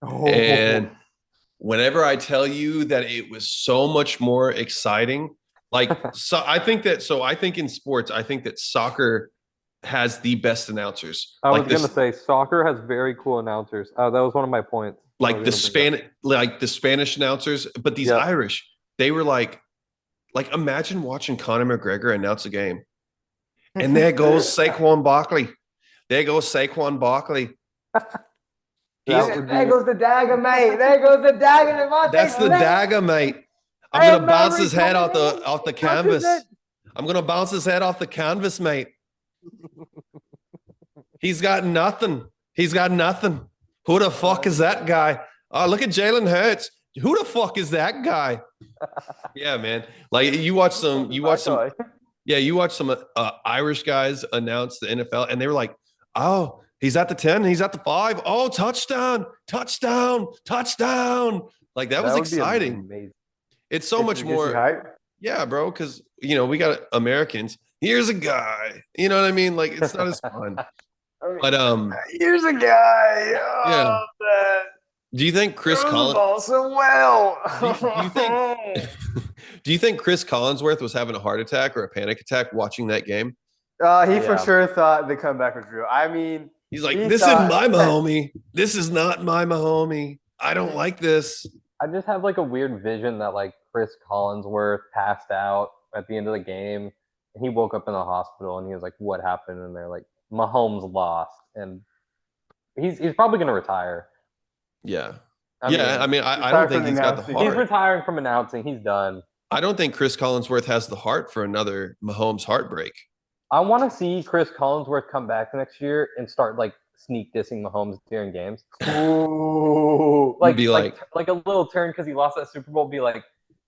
And whenever I tell you that it was so much more exciting, I think in sports, I think that soccer has the best announcers. I was going to say soccer has very cool announcers. That was one of my points. Like the Spanish announcers, but these Irish, they were like imagine watching Conor McGregor announce a game. And there goes Saquon Barkley. There goes Saquon Barkley. There goes the dagger, mate. There goes the dagger. That's the dagger, mate. I'm gonna bounce his head off the canvas. I'm gonna bounce his head off the canvas, mate. He's got nothing. Who the fuck is that guy? Oh, look at Jalen Hurts. Who the fuck is that guy? Yeah, man. Like you watch some Irish guys announce the NFL, and they were like, "Oh, he's at the 10, he's at the 5. Oh, touchdown! Like that was exciting. It's so much more. Yeah, bro. Because we got Americans. Here's a guy. You know what I mean? Like it's not as fun. But here's a guy. Yeah. Do you think Chris throws the Collins? ball so well. Do you think? Do you think Chris Collinsworth was having a heart attack or a panic attack watching that game? He for Yeah. sure thought the comeback was real. I mean, He's like, he "This thought- isn't my Mahomie. This is not my Mahomie. I don't like this." I just have like a weird vision that like Chris Collinsworth passed out at the end of the game. And he woke up in the hospital and he was like, "What happened?" And they're like, "Mahomes lost," and he's probably gonna retire. Yeah. I I mean, don't think he's got the announcing. he's heart. retiring from announcing. He's done. I don't think Chris Collinsworth has the heart for another Mahomes heartbreak. I want to see Chris Collinsworth come back next year and start like sneak dissing Mahomes during games. Ooh. Like Be like a little turn because he lost that Super Bowl. Be like,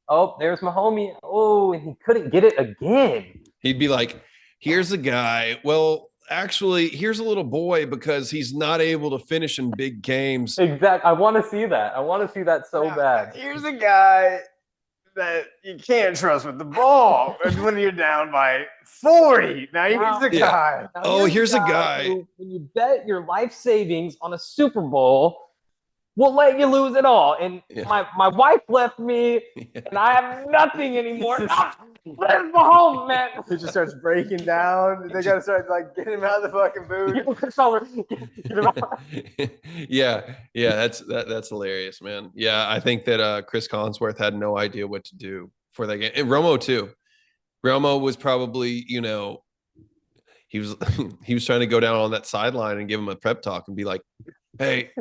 oh, there's Mahomie. Oh, and he couldn't get it again. He'd be like, "Here's a guy. Well, actually, here's a little boy because he's not able to finish in big games." Exactly. I want to see that. I want to see that so bad. Here's a guy that you can't trust with the ball when you're down by 40. Now here's the Yeah. guy. Now, Oh, here's a guy. who, when you bet your life savings on a Super Bowl, will let you lose it all. And Yeah. my wife left me, and I have nothing anymore. Where's Mahomes, man? He just starts breaking down. They gotta start like getting him out of the fucking booth. Chris Collinsworth, get him out. yeah, that's hilarious, man. Yeah, I think that Chris Collinsworth had no idea what to do for that game. And Romo too. Romo was probably, he was he was trying to go down on that sideline and give him a prep talk and be like, "Hey,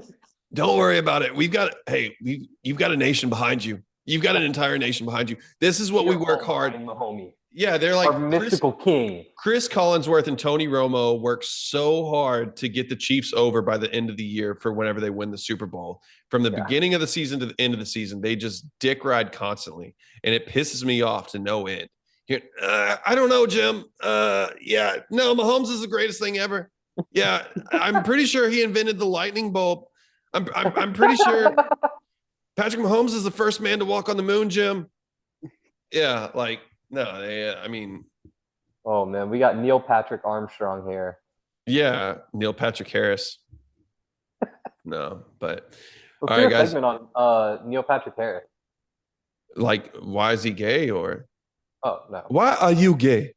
don't worry about it. You've got a nation behind you. You've got an entire nation behind you. This is what we work hard." Mahomie. Yeah, they're like Our mystical king. Chris Collinsworth and Tony Romo work so hard to get the Chiefs over by the end of the year for whenever they win the Super Bowl. From the beginning of the season to the end of the season, they just dick ride constantly, and it pisses me off to no end. I don't know, Jim. Yeah, no, Mahomes is the greatest thing ever. Yeah, I'm pretty sure he invented the lightning bulb. I'm pretty sure Patrick Mahomes is the first man to walk on the moon, Jim. Yeah, like no, I mean, Oh man, we got Neil Patrick Armstrong here. yeah, Neil Patrick Harris. No, but Let's all do right, a guys. segment on Neil Patrick Harris. Like, why is he gay, or Oh no. why are you gay?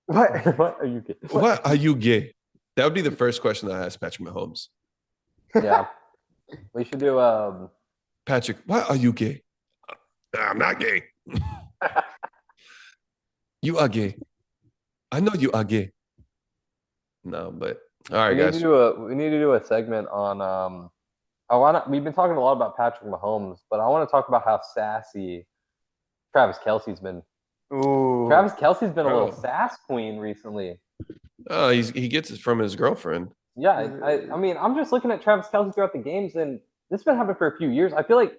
What? What are you kidding? Why are you gay? That would be the first question that I ask Patrick Mahomes. Yeah. We should do Patrick, why are you gay? I'm not gay. You are gay. I know you are gay. No, but all right, we need guys. to do a segment on we've been talking a lot about Patrick Mahomes, but I want to talk about how sassy Travis Kelce's been. Ooh. Travis Kelce's been a little Oh. sass queen recently. Oh, he gets it from his girlfriend. Yeah, I mean, I'm just looking at Travis Kelce throughout the games, and this has been happening for a few years. I feel like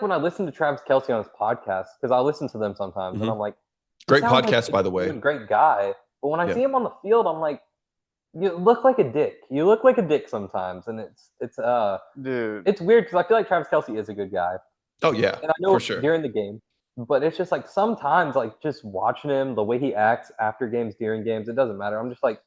when I listen to Travis Kelce on his podcast, because I listen to them sometimes, and I'm like, Great "He sounds like podcast, a by the way. great guy." But when I Yeah. see him on the field, I'm like, you look like a dick. You look like a dick sometimes, and Dude. it's weird because I feel like Travis Kelce is a good guy, Oh yeah, and I know for sure. during the game, but it's just like sometimes like just watching him, the way he acts after games, during games, it doesn't matter. I'm just like,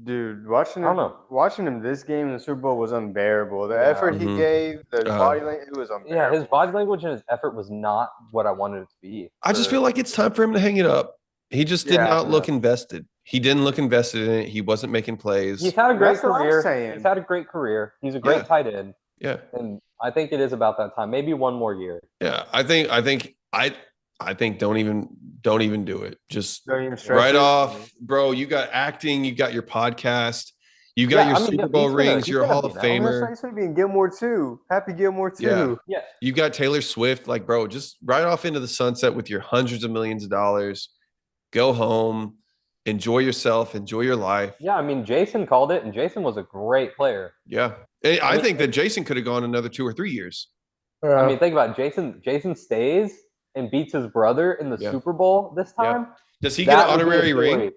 Dude, watching I him, don't know. watching him this game in the Super Bowl was unbearable. The Yeah. effort he Mhm. gave, the Uh, body language, it was unbearable. yeah, his body language and his effort was not what I wanted it to be. I just feel like it's time for him to hang it up. He just did Yeah, not look invested. He didn't look invested in it. He wasn't making plays. He's had a great That's what I'm career. saying. He's had a great career. He's a great Yeah. tight end, Yeah, and I think it is about that time. Maybe one more year. yeah. I think don't even do it. Just Don't even stress right it. off, bro. You got acting. You got your podcast. You got your Super Bowl rings. You're a Hall of I'm gonna Famer. say he's gonna be in Gilmore too. Happy Gilmore too. Yeah. Yeah, You got Taylor Swift. Like, bro, just right off into the sunset with your hundreds of millions of dollars. Go home, enjoy yourself, enjoy your life. yeah. I mean, Jason called it, and Jason was a great player. Yeah. And I mean, think that Jason could have gone another 2 or 3 years. I mean, think about it. Jason stays and beats his brother in the Yeah. Super Bowl this Yeah. time. Does he get That an would be a honorary ring? story.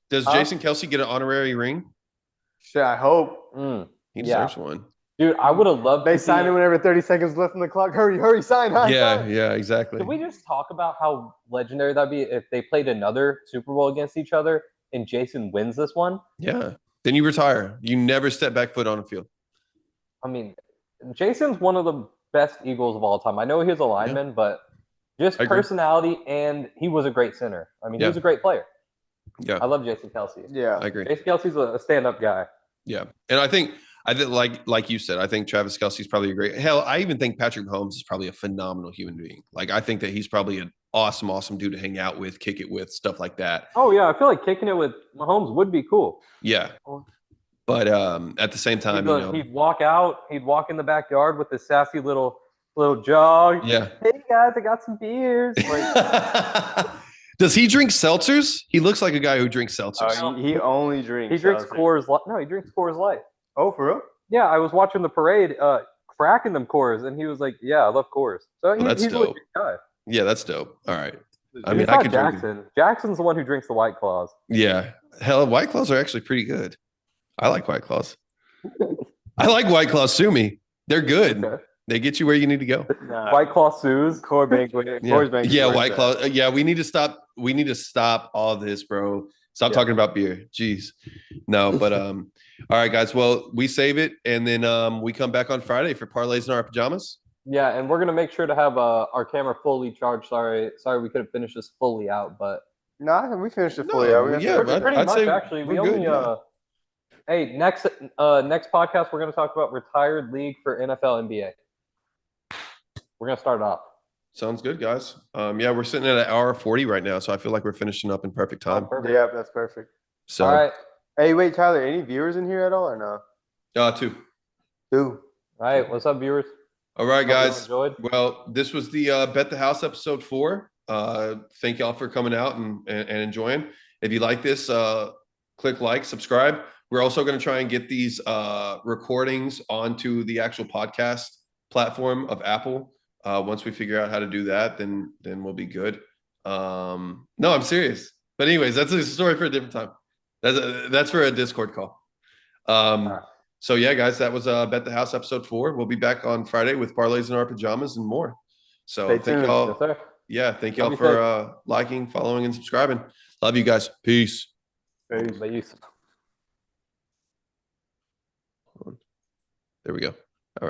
Does Huh? Jason Kelsey get an honorary ring? Shit, I hope Mm. He Yeah. deserves one. Dude, I would have loved they to sign be- him whenever 30 seconds left on the clock. Hurry, sign. High Yeah, five. yeah, exactly. Can we just talk about how legendary that'd be if they played another Super Bowl against each other and Jason wins this one? Yeah. Then you retire. You never step back foot on a field. I mean, Jason's one of the best Eagles of all time. I know he was a lineman, but just I agree. personality, and he was a great center. I mean, he Yeah. was a great player. Yeah, I love Jason Kelsey. Yeah. I agree. Jason Kelsey's a stand-up guy. Yeah, and I think like you said, I think Travis Kelce's probably a great. Hell, I even think Patrick Mahomes is probably a phenomenal human being. Like I think that he's probably an awesome dude to hang out with, kick it with, stuff like that. Oh yeah, I feel like kicking it with Mahomes would be cool. Yeah, but at the same time, He'd walk out, he'd walk in the backyard with this sassy little jog. yeah. Hey guys, I got some beers. Like, Does he drink seltzers? He looks like a guy who drinks seltzers. He only drinks. he drinks seltzer. Coors Light. No, he drinks Coors Light. Oh, for real? Yeah, I was watching the parade, cracking them Coors, and he was like, "Yeah, I love Coors." So that's he's a dope. legit guy. Yeah, that's dope. All right. I It's mean, I not could drink. Jackson. Jackson's the one who drinks the White Claws. Yeah. Hell, White Claws are actually pretty good. I like White Claws. I like White Claws. Sue me. They're good. Okay. They get you where you need to go. Nah. White Claw Sues. Core banquet. Yeah, Coors banquet. yeah, works White there. Claw. Yeah, we need to stop. We need to stop all this, bro. Stop Yeah. talking about beer. Jeez. No, but all right, guys. Well, we save it and then we come back on Friday for parlays in our pajamas. Yeah, and we're gonna make sure to have our camera fully charged. Sorry, we couldn't finish this fully out, but Nah, we finished it No, fully. Yeah, we yeah, got but pretty I'd much say actually. We we're good, only yeah. hey, next podcast we're gonna talk about retired league for NFL NBA. We're gonna start it off. Sounds good, guys. Yeah, we're sitting at an hour 40 right now, so I feel like we're finishing up in perfect time. Perfect. Yeah, that's perfect. So, All right. Hey, wait, Tyler, any viewers in here at all or no? 2. Two. All right. What's up, viewers? All right, Hope you guys. enjoyed. Well, this was the Bet the House episode 4. Thank y'all for coming out and enjoying. If you like this, click like, subscribe. We're also going to try and get these recordings onto the actual podcast platform of Apple. Once we figure out how to do that, then we'll be good. No, I'm serious. But anyways, that's a story for a different time. That's for a Discord call. right. So yeah, guys, that was Bet the House episode 4. We'll be back on Friday with parlays in our pajamas and more. So Stay thank tuned. y'all. Yes, sir. Yeah, thank Love y'all you, for liking, following, and subscribing. Love you guys. Peace. Peace. There we go.